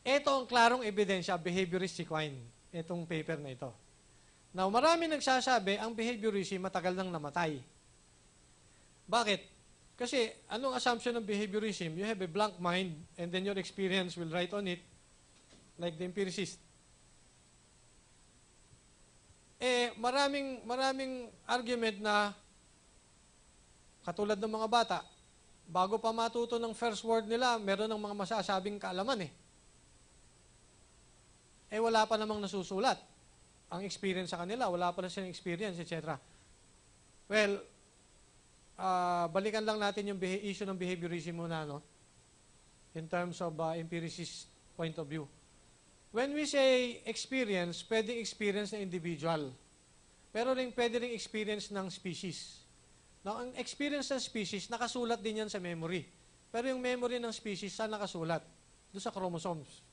Ito ang klarong ebidensya, behaviorist si Quine. Itong paper na ito. Now, maraming nagsasabi, ang behaviorism matagal nang namatay. Bakit? Kasi, anong assumption ng behaviorism? You have a blank mind, and then your experience will write on it, like the empiricist. Maraming argument na, katulad ng mga bata, bago pa matuto ng first word nila, meron ng mga masasabing kaalaman wala pa namang nasusulat. Ang experience sa kanila, wala pa na silang experience, etc. Well, balikan lang natin yung issue ng behaviorism muna, no? In terms of empiricist point of view. When we say experience, pwedeng experience ng individual. Pero pwede rin experience ng species. Now, ang experience ng species, nakasulat din yan sa memory. Pero yung memory ng species, saan nakasulat? Doon sa chromosomes.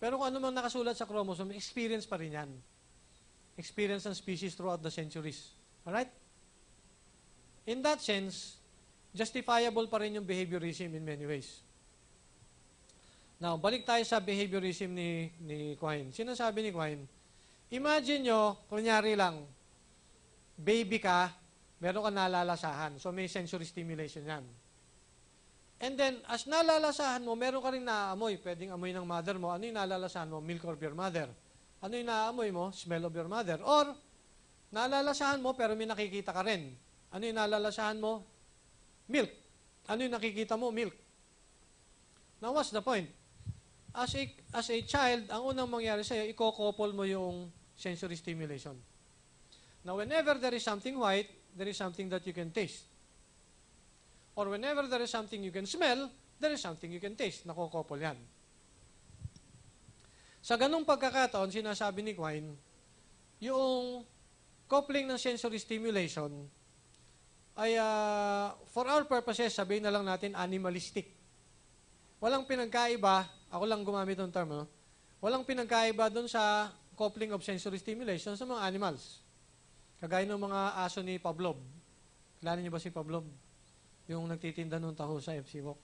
Pero kung ano mang nakasulat sa chromosome, experience pa rin yan. Experience ng species throughout the centuries. Alright? In that sense, justifiable pa rin yung behaviorism in many ways. Now, balik tayo sa behaviorism ni Quine. Sinasabi ni Quine, imagine nyo, kunyari lang, baby ka, meron ka nalalasahan. So, may sensory stimulation yan. And then, as nalalasahan mo, meron ka rin naaamoy. Pwedeng amoy ng mother mo. Ano yung nalalasahan mo? Milk of your mother. Ano yung naaamoy mo? Smell of your mother. Or, nalalasahan mo, pero may nakikita ka rin. Ano yung nalalasahan mo? Milk. Ano yung nakikita mo? Milk. Now, what's the point? As a child, ang unang mangyari sa'yo, i-couple mo yung sensory stimulation. Now, whenever there is something white, there is something that you can taste. Or whenever there is something you can smell, there is something you can taste. Nakukopol yan. Sa ganung pagkakataon, sinasabi ni Quine, yung coupling ng sensory stimulation ay, for our purposes, sabihin na lang natin, animalistic. Walang pinagkaiba, ako lang gumamit ng term, no? Walang pinagkaiba doon sa coupling of sensory stimulation sa mga animals. Kagaya ng mga aso ni Pavlov. Kilala niyo ba si Pavlov? Yung nagtitinda ng taho sa FC Walk.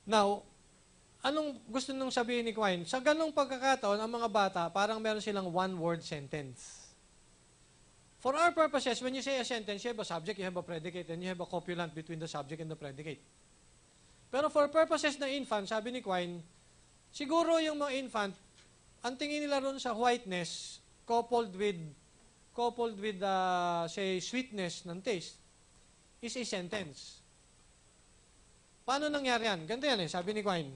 Now, anong gusto nung sabihin ni Quine? Sa ganong pagkakataon, ang mga bata, parang meron silang one-word sentence. For our purposes, when you say a sentence, you have a subject, you have a predicate, and you have a copulant between the subject and the predicate. Pero for purposes ng infant, sabi ni Quine, siguro yung mga infant, ang tingin nila ron sa whiteness, coupled with say, sweetness ng taste, is a sentence. Paano nangyari yan? Ganito yan sabi ni Quine.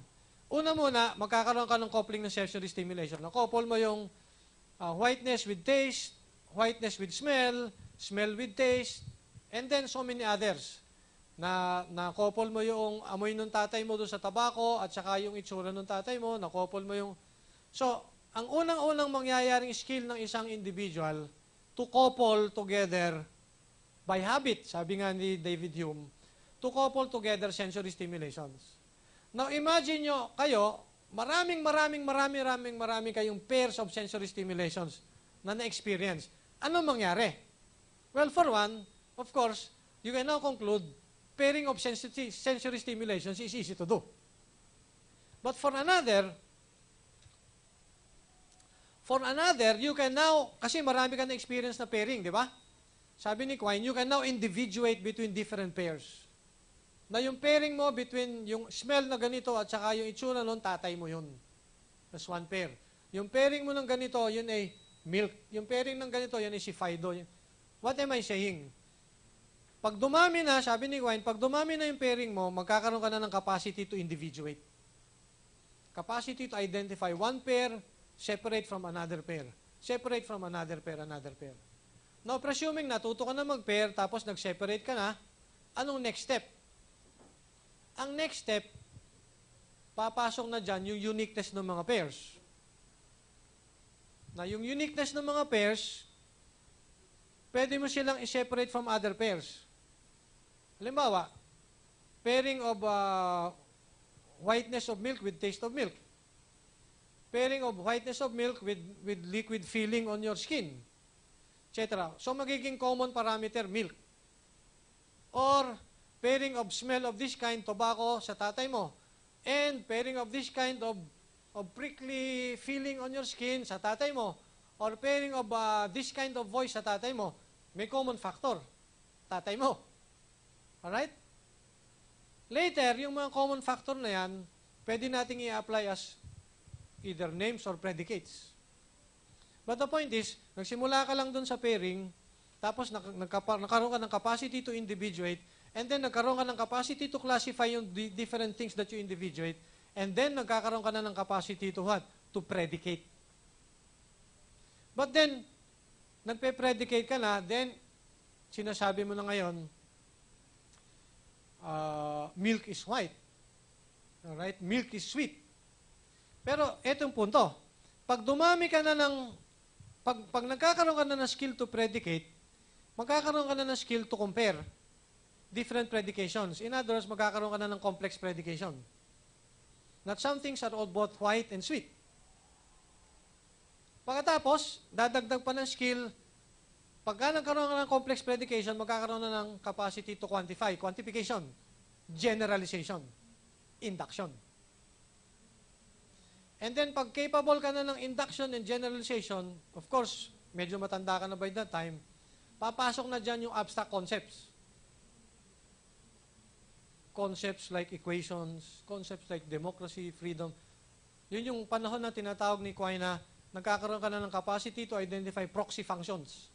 Una muna, magkakaroon ka ng coupling ng sensory stimulation. Na-couple mo yung whiteness with taste, whiteness with smell, smell with taste, and then so many others. Na-couple mo yung amoy ng tatay mo doon sa tabako at saka yung itsura ng tatay mo, na-couple mo yung... So, ang unang-unang mangyayaring skill ng isang individual to couple together by habit, sabi nga ni David Hume, to couple together sensory stimulations. Now, imagine nyo, kayo, maraming kayong pairs of sensory stimulations na na-experience. Ano mangyari? Well, for one, of course, you can now conclude pairing of sensory stimulations is easy to do. But for another, you can now, kasi marami ka na-experience na pairing, di ba? Sabi ni Quine, you can now individuate between different pairs. Na yung pairing mo between yung smell na ganito at saka yung itsura nun, tatay mo yun. That's one pair. Yung pairing mo ng ganito, yun ay milk. Yung pairing ng ganito, yun ay si Fido. What am I saying? Pag dumami na, sabi ni Quine, pag dumami na yung pairing mo, magkakaroon ka na ng capacity to individuate. Capacity to identify one pair, separate from another pair. Separate from another pair, another pair. Now, presuming natuto ka na mag-pair, tapos nag-separate ka na, anong next step? Ang next step, papasok na dyan yung uniqueness ng mga pairs. Na yung uniqueness ng mga pairs, pwede mo silang i-separate from other pairs. Halimbawa, pairing of whiteness of milk with taste of milk. Pairing of whiteness of milk with liquid feeling on your skin, etc. So, magiging common parameter, milk. Or, pairing of smell of this kind, tobacco sa tatay mo. And pairing of this kind of prickly feeling on your skin sa tatay mo. Or pairing of this kind of voice sa tatay mo. May common factor. Tatay mo. Alright? Later, yung mga common factor na yan, pwede nating i-apply as either names or predicates. But the point is, nagsimula ka lang dun sa pairing, tapos nagkaroon ka ng capacity to individuate, and then nagkaroon ka ng capacity to classify yung different things that you individuate, and then nagkakaroon ka na ng capacity to what? To predicate. But then, nagpe-predicate ka na, then, sinasabi mo na ngayon, milk is white. Alright? Milk is sweet. Pero, etong punto, pag dumami ka na ng, pag nagkakaroon ka na ng skill to predicate, magkakaroon ka na ng skill to compare different predications. In other words, magkakaroon ka na ng complex predication. Not some things are all both white and sweet. Pagkatapos, dadagdag pa ng skill, pagka nagkaroon ka ng complex predication, magkakaroon na ng capacity to quantify, quantification, generalization, induction. And then, pag capable ka na ng induction and generalization, of course, medyo matanda ka na by that time, papasok na dyan yung abstract concepts. Concepts like equations, concepts like democracy, freedom. Yun yung panahon na tinatawag ni Quine na nagkakaroon ka na ng capacity to identify proxy functions.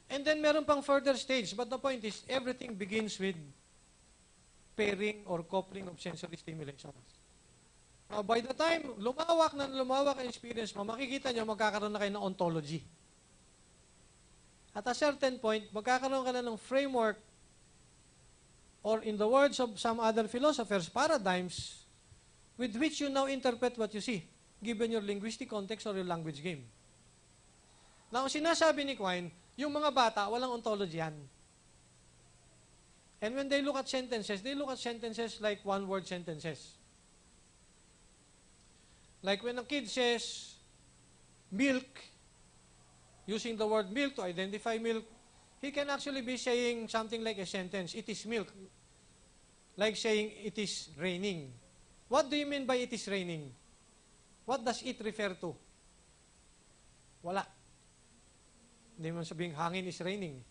And then meron pang further stage, but the point is, everything begins with pairing or coupling of sensory stimulations. Now, by the time lumawak ang experience mo, makikita nyo, magkakaroon na kayo ng ontology. At a certain point, magkakaroon ka na ng framework or in the words of some other philosophers, paradigms with which you now interpret what you see, given your linguistic context or your language game. Now, sinasabi ni Quine, yung mga bata, walang ontology yan. And when they look at sentences, they look at sentences like one-word sentences. Like when a kid says, milk, using the word milk to identify milk, he can actually be saying something like a sentence, it is milk. Like saying, it is raining. What do you mean by it is raining? What does it refer to? Wala. Hindi man sabing hangin is raining.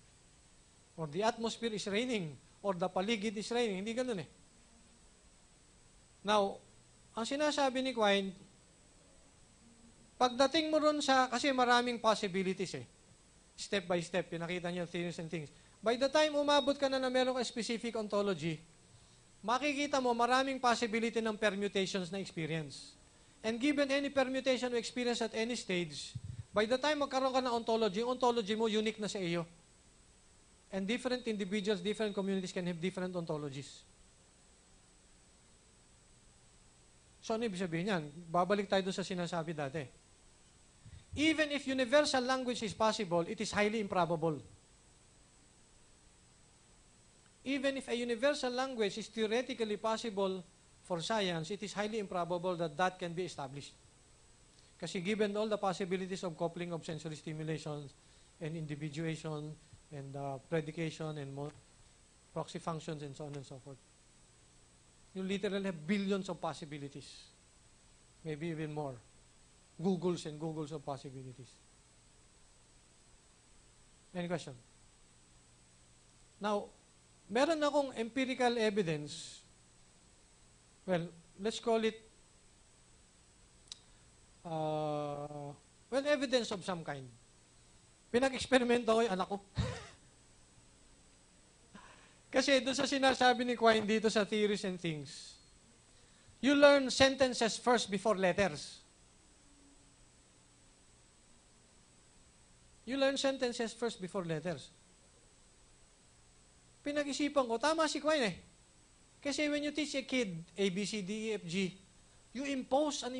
Or the atmosphere is raining. Or the paligid is raining. Hindi ganun eh. Now, ang sinasabi ni Quine, pagdating mo ron sa, kasi maraming possibilities eh. Step by step, pinakita niyo theories and things. By the time umabot ka na merong specific ontology, makikita mo maraming possibility ng permutations na experience. And given any permutation of experience at any stage, by the time magkaroon ka ng ontology, yung ontology mo unique na sa iyo. And different individuals, different communities can have different ontologies. So ano ibig sabihin yan? Babalik tayo doon sa sinasabi dati. Even if universal language is possible, it is highly improbable. Even if a universal language is theoretically possible for science, it is highly improbable that that can be established. Kasi given all the possibilities of coupling of sensory stimulations and individuation and predication and proxy functions and so on and so forth, you literally have billions of possibilities. Maybe even more. Googles and Googles of possibilities. Any question? Now, meron akong empirical evidence. Well, let's call it evidence of some kind. Pinag-experimento ko yung anak ko. Kasi doon sa sinasabi ni Quine dito sa Theories and Things, you learn sentences first before letters. You learn sentences first before letters. Pinag-isipan ko, tama si Quine eh. Kasi when you teach a kid A, B, C, D, E, F, G, you impose an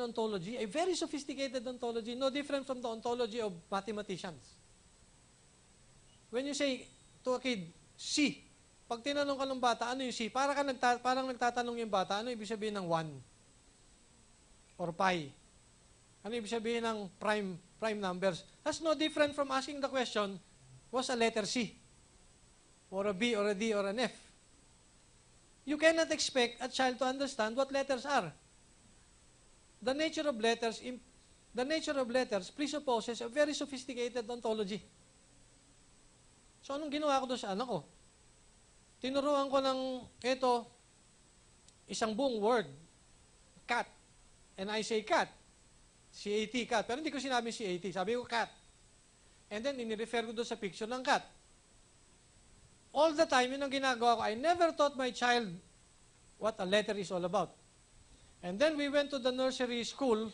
ontology, a very sophisticated ontology, no different from the ontology of mathematicians. When you say to a kid, C, pag tinanong ka ng bata, ano yung C? Parang nagtatanong yung bata, ano ibig sabihin ng 1? Or pi? Ano ibig sabihin ng prime numbers? That's no different from asking the question, what's a letter C? Or a B, or a D, or an F? You cannot expect a child to understand what letters are. The nature of letters presupposes a very sophisticated ontology. So, anong ginawa ko doon sa anak ko? Tinuruan ko ng, isang buong word, cat. And I say cat. C-A-T, cat. Pero hindi ko sinabi C-A-T. Sabi ko cat. And then, inirefer ko doon sa picture ng cat. All the time, yun ang ginagawa ko. I never taught my child what a letter is all about. And then, we went to the nursery school,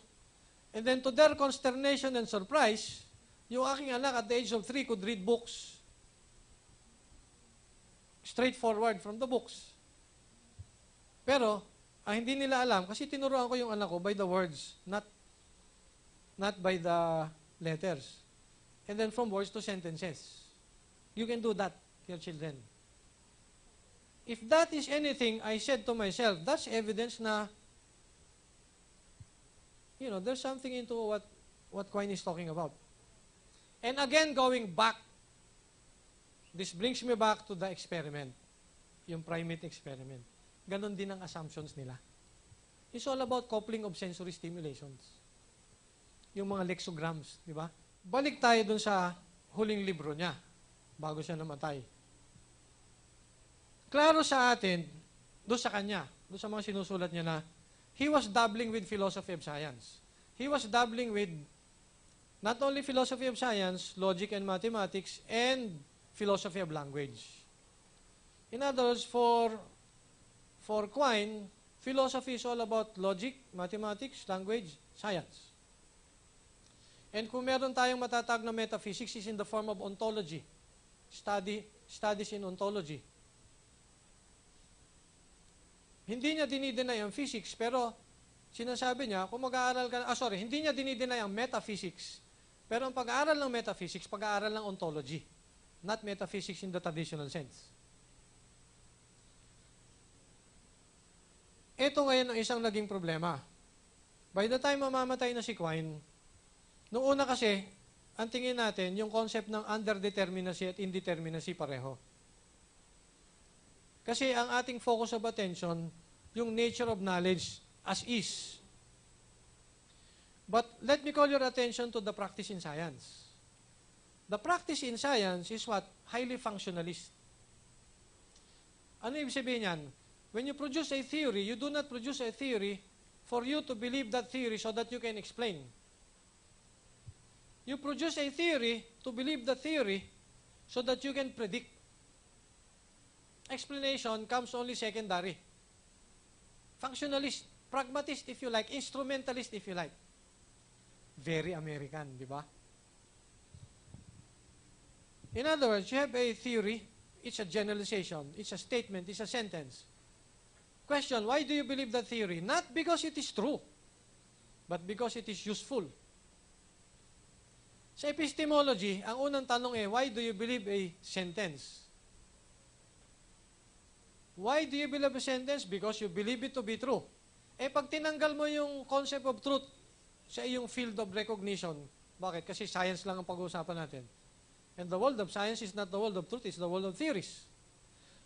and then to their consternation and surprise, yung aking anak at the age of 3 could read books. Straightforward from the books. Pero, ang hindi nila alam, kasi tinuruan ko yung anak ko by the words, not by the letters. And then from words to sentences. You can do that, your children. If that is anything, I said to myself, that's evidence na, there's something into what Quine is talking about. And again, going back, this brings me back to the experiment, yung primate experiment. Ganon din ang assumptions nila. It's all about coupling of sensory stimulations. Yung mga lexograms, di ba? Balik tayo dun sa huling libro niya, bago siya namatay. Klaro sa atin, doon sa kanya, doon sa mga sinusulat niya na, he was dabbling with philosophy of science. He was dabbling with not only philosophy of science, logic and mathematics, and philosophy of language. In other words, for Quine, philosophy is all about logic, mathematics, language, science. And kung meron tayong matatag na metaphysics is in the form of ontology, studies in ontology. Hindi niya dinideny ang physics, pero sinasabi niya, kung mag-aaral ka, hindi niya dinideny ang metaphysics, pero ang pag-aaral ng metaphysics, pag-aaral ng ontology, not metaphysics in the traditional sense. Ito ngayon ang isang naging problema. By the time mamamatay na si Quine, noong una kasi, ang tingin natin, yung concept ng underdeterminacy at indeterminacy pareho. Kasi ang ating focus of attention, yung nature of knowledge as is. But let me call your attention to the practice in science. The practice in science is what? Highly functionalist. Ano ibig sabihin yan? When you produce a theory, you do not produce a theory for you to believe that theory so that you can explain. You produce a theory to believe the theory so that you can predict. Explanation comes only secondary. Functionalist, pragmatist if you like, instrumentalist if you like. Very American, di ba? In other words, you have a theory, it's a generalization, it's a statement, it's a sentence. Question, why do you believe that theory? Not because it is true, but because it is useful. Sa epistemology, ang unang tanong why do you believe a sentence? Why do you believe a sentence? Because you believe it to be true. Pag tinanggal mo yung concept of truth sa iyong field of recognition, bakit? Kasi science lang ang pag-uusapan natin. And the world of science is not the world of truth, it's the world of theories.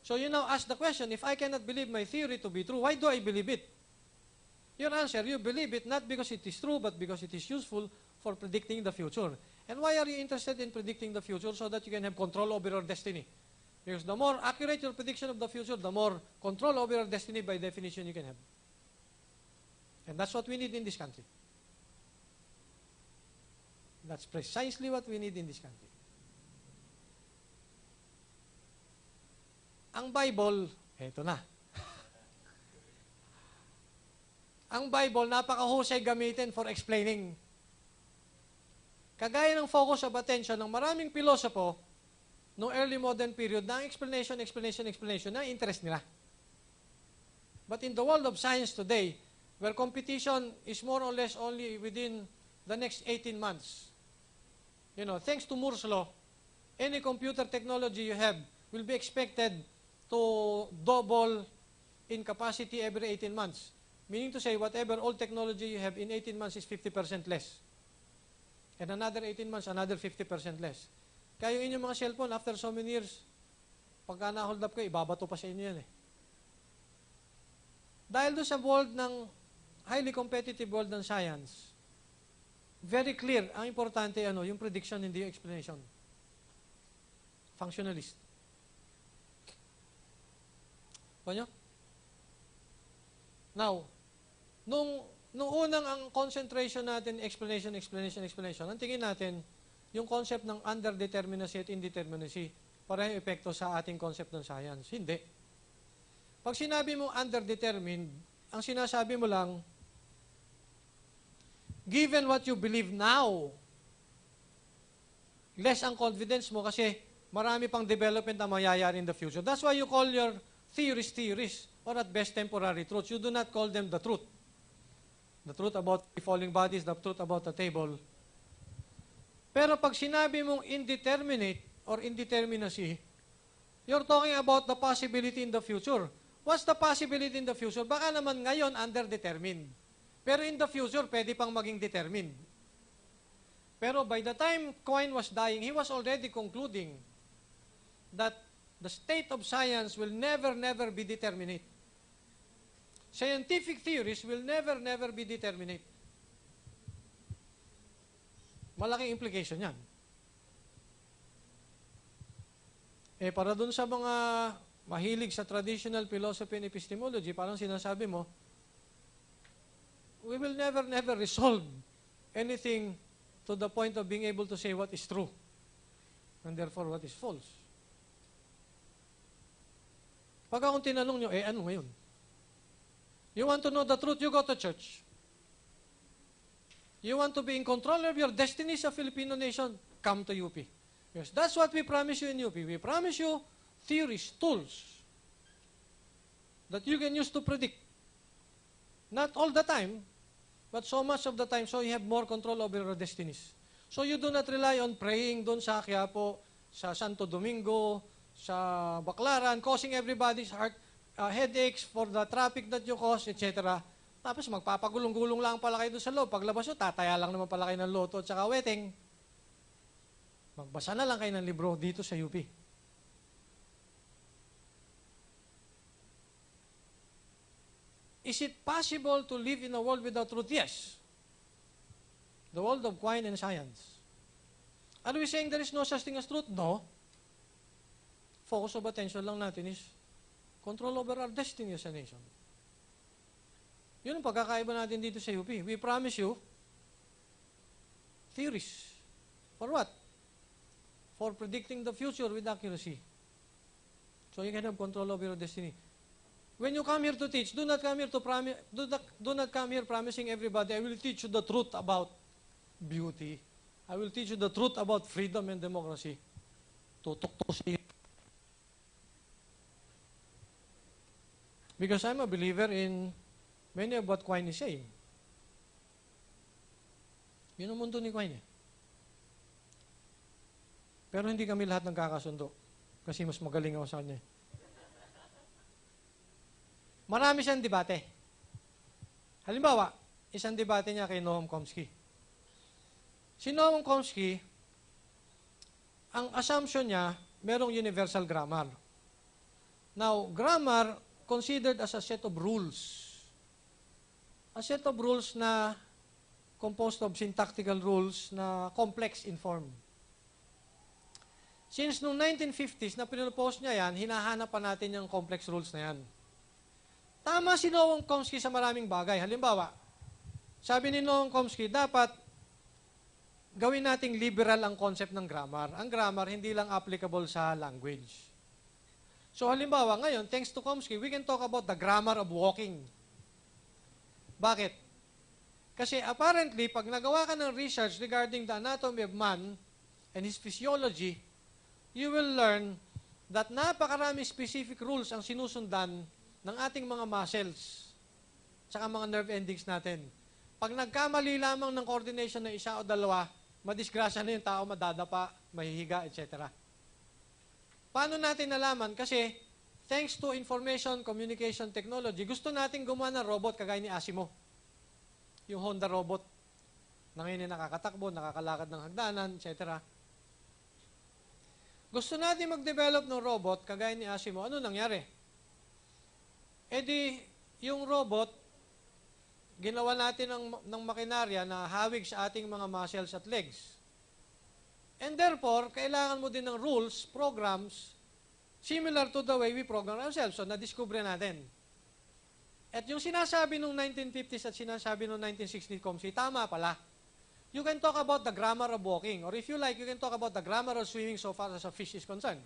So you now ask the question, if I cannot believe my theory to be true, why do I believe it? Your answer, you believe it not because it is true, but because it is useful for predicting the future. And why are you interested in predicting the future? So that you can have control over your destiny. Because the more accurate your prediction of the future, the more control over your destiny by definition you can have. And that's what we need in this country. That's precisely what we need in this country. Ang Bible, eto na. Ang Bible, napakahusay gamitin for explaining. Kagaya ng focus of attention ng maraming pilosopo noong early modern period na explanation na interest nila. But in the world of science today, where competition is more or less only within the next 18 months, thanks to Moore's law, any computer technology you have will be expected to double in capacity every 18 months. Meaning to say, whatever old technology you have in 18 months is 50% less. And another 18 months, another 50% less. Kaya yung inyong mga cellphone, after so many years, pagka na-hold up kayo, ibabato pa sa inyo yan Dahil doon sa world ng, highly competitive world ng science, very clear, ang importante, yung prediction, hindi yung explanation. Functionalist. Panyo? Now, nung unang ang concentration natin, explanation, ang tingin natin, yung concept ng underdeterminacy at indeterminacy, parang epekto sa ating concept ng science. Hindi. Pag sinabi mo underdetermined, ang sinasabi mo lang, given what you believe now, less ang confidence mo kasi marami pang development na mayayari in the future. That's why you call your theories, or at best temporary truths. You do not call them the truth. The truth about the falling bodies, the truth about the table. Pero pag sinabi mong indeterminate or indeterminacy, you're talking about the possibility in the future. What's the possibility in the future? Baka naman ngayon underdetermined. Pero in the future, pwede pang maging determined. Pero by the time Quine was dying, he was already concluding that the state of science will never be determinate. Scientific theories will never be determinate. Malaking implication yan. Para dun sa mga mahilig sa traditional philosophy and epistemology, parang sinasabi mo, we will never resolve anything to the point of being able to say what is true and therefore what is false. Pag akong tinanong nyo, ano ngayon? You want to know the truth, you go to church. You want to be in control of your destiny sa Filipino nation, come to UP. Yes, that's what we promise you in UP. We promise you theories, tools that you can use to predict. Not all the time, but so much of the time so you have more control over your destinies. So you do not rely on praying doon sa Quiapo, sa Santo Domingo, sa Baclaran, causing everybody's heart headaches for the traffic that you cause, etc. Tapos magpapagulong-gulong lang pala kayo doon sa loob. Paglabas nyo, tataya lang naman pala kayo ng loto at saka wedding. Magbasa na lang kayo ng libro dito sa UP. Is it possible to live in a world without truth? Yes. The world of Quine and science. Are we saying there is no such thing as truth? No. Focus of attention lang natin is control over our destiny as a nation. Yun ang pagkakaiba natin dito sa UP. We promise you theories. For what? For predicting the future with accuracy. So you can have control over your destiny. When you come here to teach, do not come here to promise. Do not come here promising everybody, I will teach you the truth about beauty. I will teach you the truth about freedom and democracy. Tutok to sa iyo. Because I'm a believer in many of what Quine is saying. Yun ang mundo ni Quine eh. Pero hindi kami lahat nagkakasundo. Kasi mas magaling ako sa kanya. Marami siyang debate. Halimbawa, isang debate niya kay Noam Chomsky. Si Noam Chomsky, ang assumption niya, merong universal grammar. Now, grammar considered as a set of rules. A set of rules na composed of syntactical rules na complex in form. Since noong 1950s na pinopose niya yan, hinahanap pa natin yung complex rules na yan. Tama si Noam Chomsky sa maraming bagay. Halimbawa, sabi ni Noam Chomsky, dapat gawin nating liberal ang concept ng grammar. Ang grammar hindi lang applicable sa language. So halimbawa, ngayon, thanks to Chomsky, we can talk about the grammar of walking. Bakit? Kasi apparently, pag nagawa ka ng research regarding the anatomy of man and his physiology, you will learn that napakarami specific rules ang sinusundan ng ating mga muscles tsaka mga nerve endings natin. Pag nagkamali lamang ng coordination ng isa o dalawa, madisgrasya na yung tao, madadapa, mahihiga, etc. Paano natin nalaman? Kasi thanks to information communication technology, gusto natin gumawa ng robot kagaya ni Asimo. Yung Honda robot na ngayon nakakatakbo, nakakalakad ng hagdanan, etc. Gusto natin mag-develop ng robot kagaya ni Asimo. Ano nangyari? E di, yung robot, ginawa natin ng makinarya na hawig sa ating mga muscles at legs. And therefore, kailangan mo din ng rules, programs, similar to the way we program ourselves. So, na-discover natin. At yung sinasabi nung 1950s at sinasabi nung 1960s, Chomsky, tama pala. You can talk about the grammar of walking. Or if you like, you can talk about the grammar of swimming so far as a fish is concerned.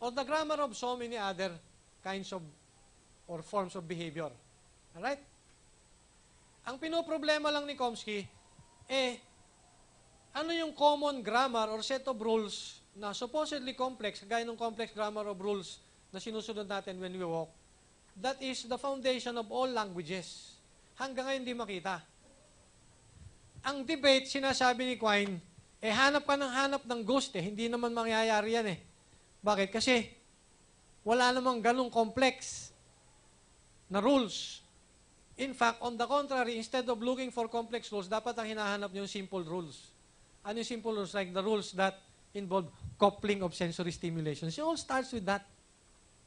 Or the grammar of so many other kinds of or forms of behavior. Alright? Ang pinoproblema lang ni Chomsky, ano yung common grammar or set of rules na supposedly complex, gaya ng complex grammar of rules na sinusunod natin when we walk, that is the foundation of all languages. Hanggang ngayon hindi makita. Ang debate, sinasabi ni Quine, hanap ka ng hanap ng ghost hindi naman mangyayari yan Bakit? Kasi wala namang ganong complex na rules. In fact, on the contrary, instead of looking for complex rules, dapat ang hinahanap nyo yung simple rules. Ano yung simple rules? Like the rules that involve coupling of sensory stimulations. It all starts with that.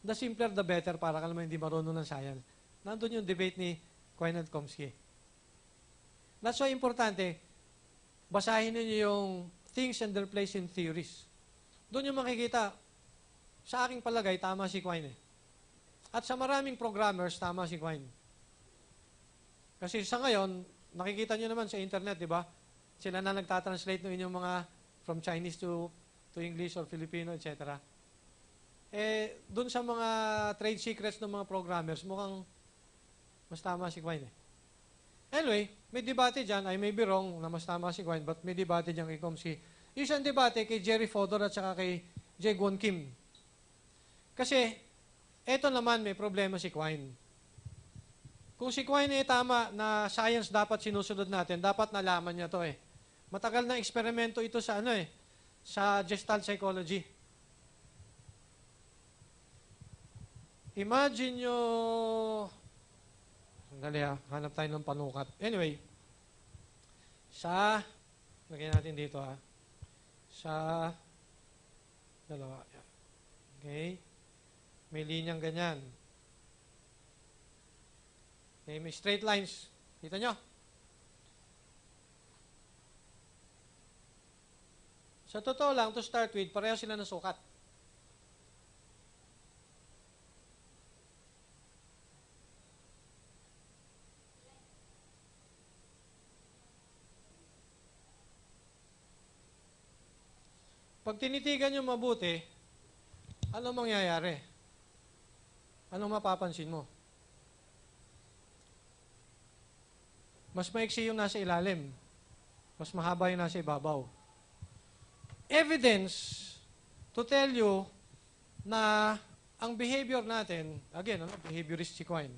The simpler, the better, para ka naman hindi marunong ng science. Nandun yung debate ni Quine at Chomsky. That's why importante, basahin niyo yung things and their place in theories. Doon yung makikita, sa aking palagay, tama si Quine At sa maraming programmers, tama si Quine. Kasi sa ngayon, nakikita nyo naman sa internet, di ba? Sila na nagtatranslate ng inyong mga from Chinese to English or Filipino, etc. Dun sa mga trade secrets ng mga programmers, mukhang mas tama si Quine Anyway, may debate dyan, I may be wrong na mas tama si Quine, but may debate dyan kay Chomsky. Yung isang debate kay Jerry Fodor at saka kay Jae-Gwon Kim. Kasi, eto naman may problema si Quine. Kung si Quine tama na science dapat sinusunod natin, dapat nalaman niya to Matagal na eksperimento ito sa sa Gestalt psychology. Imagine nyo, sandali hanap tayo ng panukat. Anyway, lagyan natin dito sa dalawa. Okay? May linyang ganyan. Okay, may straight lines. Kita nyo? Sa totoo lang, to start with, pareho sila ng sukat. Pag tinitigan nyo mabuti, ano mangyayari? Anong mapapansin mo? Mas maiksi yung nasa ilalim. Mas mahaba yung nasa ibabaw. Evidence to tell you na ang behavior natin, again, behaviorist si Quine.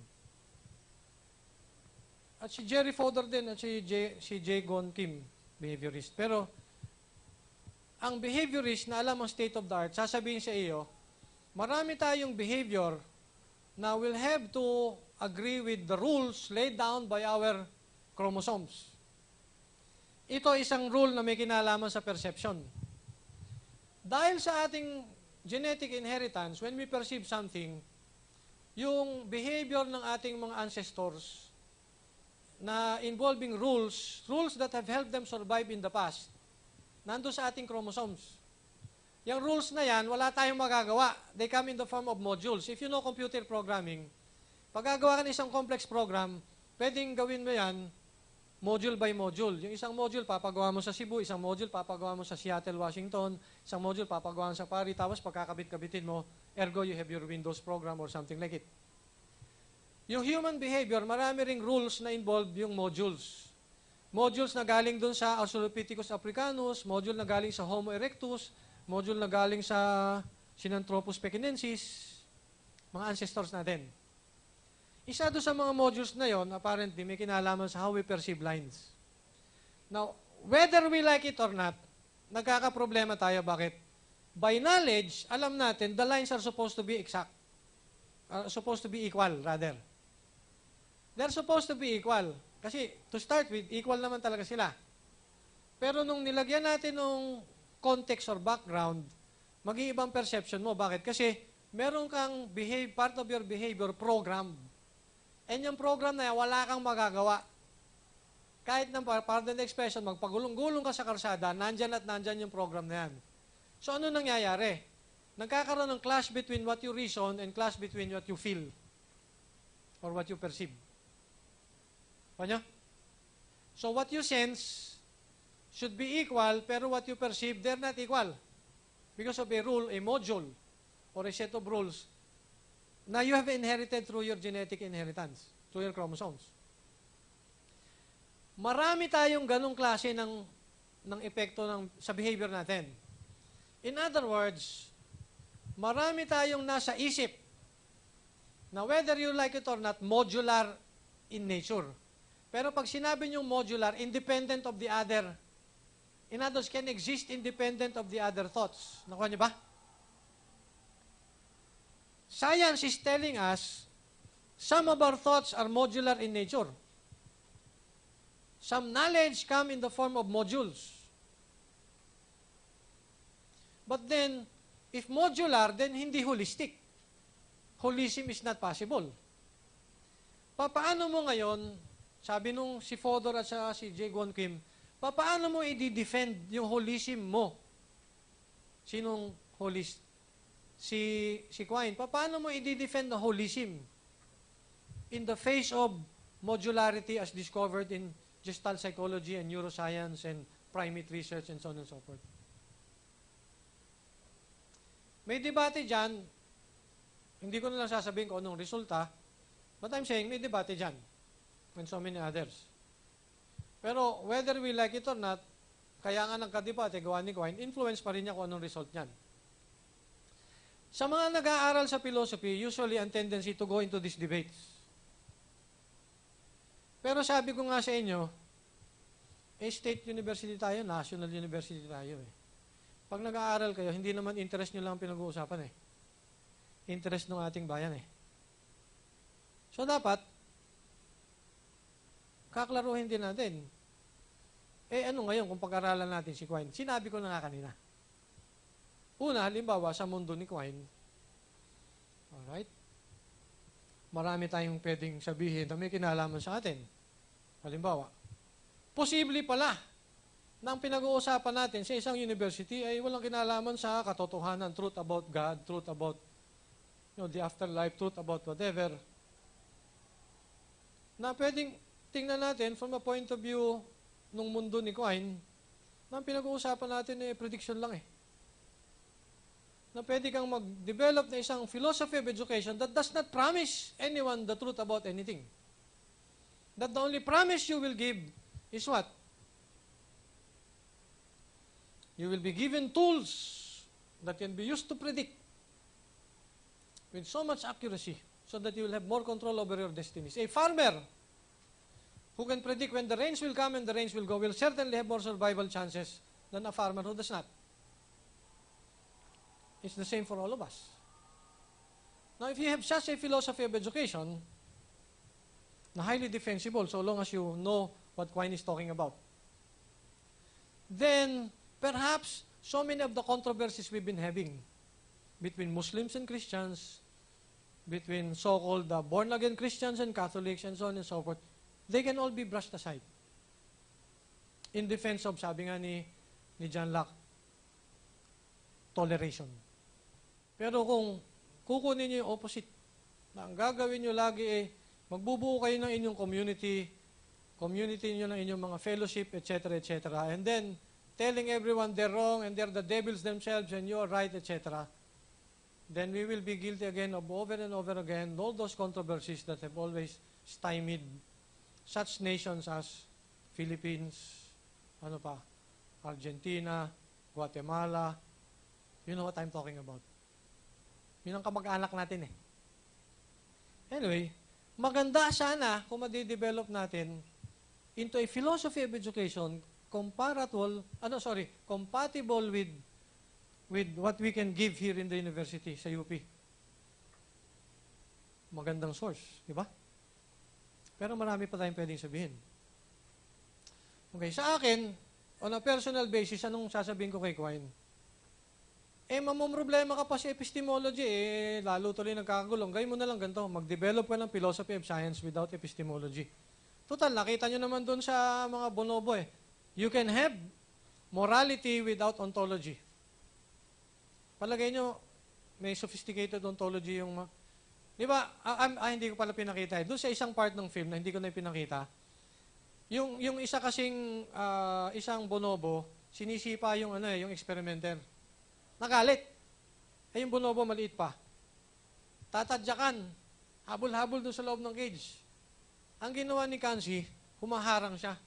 At si Jerry Fodor din at si J. Gon Kim, behaviorist. Pero, ang behaviorist na alam ang state of the art, sasabihin sa iyo, marami tayong behavior na will have to agree with the rules laid down by our chromosomes. Ito isang rule na may kinalaman sa perception. Dahil sa ating genetic inheritance, when we perceive something, yung behavior ng ating mga ancestors na involving rules that have helped them survive in the past, nandun sa ating chromosomes. Yung rules na yan, wala tayong magagawa. They come in the form of modules. If you know computer programming, pag gagawa ka ng isang complex program, pwedeng gawin mo yan module by module. Yung isang module, papagawa mo sa Cebu, isang module, papagawa mo sa Seattle, Washington, isang module, papagawa mo sa Paris, tapos pagkakabit-kabitin mo, ergo you have your Windows program or something like it. Yung human behavior, marami ring rules na involve yung modules. Modules na galing dun sa Australopithecus africanus, module na galing sa Homo erectus, module na galing sa Sinanthropus pekinensis, mga ancestors natin. Isa doon sa mga modules na yon, apparently, may kinalaman sa how we perceive lines. Now, whether we like it or not, nagkakaproblema tayo. Bakit? By knowledge, alam natin, the lines are supposed to be exact. Supposed to be equal, rather. They're supposed to be equal. Kasi, to start with, equal naman talaga sila. Pero nung nilagyan natin ng context or background, mag-iibang perception mo. Bakit? Kasi, meron kang part of your behavior program. And yung program na yan, wala kang magagawa. Kahit ng pardon the expression, magpagulong-gulong ka sa karsada, nandyan at nandyan yung program na yan. So ano nangyayari? Nagkakaroon ng clash between what you reason and clash between what you feel or what you perceive. Panyo? So what you sense should be equal, pero what you perceive, they're not equal. Because of a rule, a module, or a set of rules na you have inherited through your genetic inheritance, through your chromosomes. Marami tayong ganong klase ng epekto sa behavior natin. In other words, marami tayong nasa isip na whether you like it or not, modular in nature. Pero pag sinabi niyong modular, independent of the other, in others, can exist independent of the other thoughts. Nakuha niyo ba? Science is telling us some of our thoughts are modular in nature. Some knowledge come in the form of modules. But then, if modular, then hindi holistic. Holism is not possible. Paano mo ngayon, sabi nung si Fodor at si J. Gon Kim, paano mo i-defend yung holism mo? Sinong holist? Si Quine, paano mo i-defend the holism in the face of modularity as discovered in Gestalt psychology and neuroscience and primate research and so on and so forth? May debate dyan, hindi ko na lang sasabihin kung anong resulta, but I'm saying may debate dyan and so many others. Pero whether we like it or not, kaya nga nagka-debate, gawa ni Quine, influence pa rin niya kung anong result niyan. Sa mga nag-aaral sa philosophy, usually ang tendency to go into these debates. Pero sabi ko nga sa inyo, state university tayo, national university tayo eh. Pag nag-aaral kayo, hindi naman interest nyo lang pinag-uusapan eh. Interest ng ating bayan eh. So dapat, kaklaruhin din natin. Ano ngayon kung pag-aralan natin si Quine? Sinabi ko na nga kanina. Una, halimbawa, sa mundo ni Quine, alright, marami tayong pwedeng sabihin na may kinalaman sa atin. Halimbawa, posible pala na ang pinag-uusapan natin sa isang university ay walang kinalaman sa katotohanan, truth about God, truth about the afterlife, truth about whatever, na pwedeng tingnan natin from a point of view ng mundo ni Quine, na ang pinag-uusapan natin ay prediction lang eh. Na pwede kang mag-develop na isang philosophy of education that does not promise anyone the truth about anything. That the only promise you will give is what? You will be given tools that can be used to predict with so much accuracy so that you will have more control over your destinies. A farmer who can predict when the rains will come and the rains will go will certainly have more survival chances than a farmer who does not. It's the same for all of us. Now, if you have such a philosophy of education, na highly defensible so long as you know what Quine is talking about, then perhaps so many of the controversies we've been having between Muslims and Christians, between so-called born-again Christians and Catholics and so on and so forth, they can all be brushed aside. In defense of, sabi nga ni John Locke, toleration. Pero kung kukunin niyo yung opposite, na ang gagawin niyo lagi eh, magbubuo kayo ng inyong community niyo ng inyong mga fellowship, etc., etc., and then telling everyone they're wrong and they're the devils themselves and you're right, etc., then we will be guilty again of over and over again all those controversies that have always stymied such nations as Philippines, Argentina, Guatemala. You know what I'm talking about. Yun ang kamag-anak natin eh. Anyway, maganda sana kung madidevelop natin into a philosophy of education compatible with what we can give here in the university sa UP. Magandang source, di ba? Pero marami pa tayong pwedeng sabihin. Okay, sa akin, on a personal basis, anong sasabihin ko kay Quine? Mamumroblema ka pa sa epistemology, lalo tuloy nagkakagulong. Gawin mo na lang ganito, mag-develop ka ng philosophy of science without epistemology. Total, nakita nyo naman doon sa mga bonobo You can have morality without ontology. Palagay nyo, may sophisticated ontology yung... Di ba? Hindi ko pala pinakita. Doon sa isang part ng film na hindi ko na pinakita, yung isa kasing isang bonobo, sinisipa yung yung experimenter. Nagalit. Yung bonobo maliit pa. Tatadyakan. Habol-habol doon sa loob ng cage. Ang ginawa ni Kansi, humaharang siya.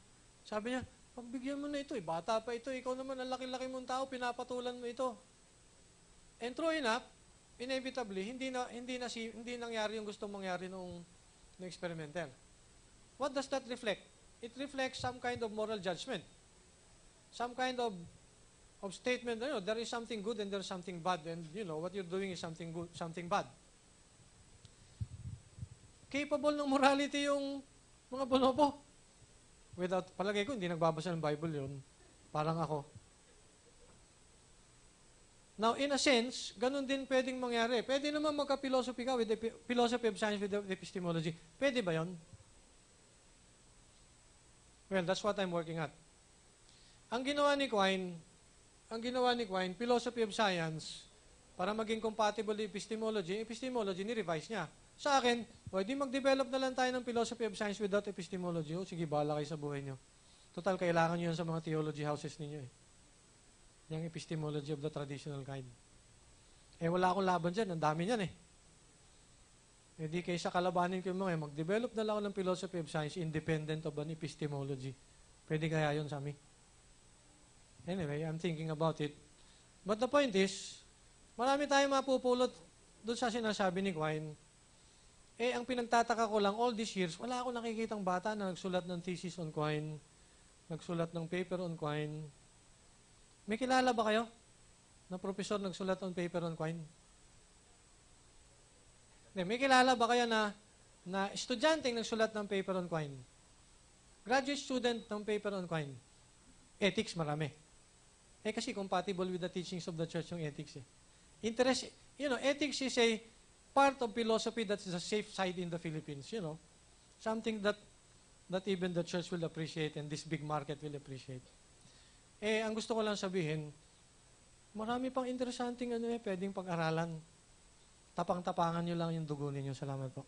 Sabi niya, pagbigyan mo na ito, bata pa ito, ikaw naman ang laki-laki mong tao, pinapatulan mo ito. And true enough, inevitably, hindi nangyari yung gustong mangyari ng experimenter. What does that reflect? It reflects some kind of moral judgment. Some kind of statement, there is something good and there is something bad, and what you're doing is something good, something bad. Capable ng morality yung mga bonobo. Palagay ko, hindi nagbabasa ng Bible yun. Parang ako. Now, in a sense, ganun din pwedeng mangyari. Pwede naman magka-philosophy ka with the philosophy of science with the epistemology. Pwede ba yun? Well, that's what I'm working at. Ang ginawa ni Quine, philosophy of science, para maging compatible with epistemology, ni-revise niya. Sa akin, di mag-develop na lang tayo ng philosophy of science without epistemology. Sige, bahala kayo sa buhay niyo. Total, kailangan niyo yan sa mga theology houses ninyo Yung epistemology of the traditional kind. Wala akong laban dyan. Ang dami niyan di kaysa kalabanin ko yung mga mag-develop na lang ako ng philosophy of science independent of an epistemology. Pwede kaya yun sa amin? Anyway, I'm thinking about it. But the point is, marami tayong mapupulot doon sa sinasabi ni Quine. Ang pinagtataka ko lang, all these years, wala akong nakikitang bata na nagsulat ng thesis on Quine, nagsulat ng paper on Quine. May kilala ba kayo na professor nagsulat on paper on Quine? May kilala ba kayo na estudyante nagsulat ng paper on Quine? Graduate student ng paper on Quine? Ethics, marami. Eh kasi compatible with the teachings of the church yung ethics eh. Interest, ethics is a part of philosophy that is a safe side in the Philippines, Something that even the church will appreciate and this big market will appreciate. Eh, ang gusto ko lang sabihin, marami pang interesanting pwedeng pag-aralan. Tapang-tapangan nyo lang yung dugo ninyo. Salamat po.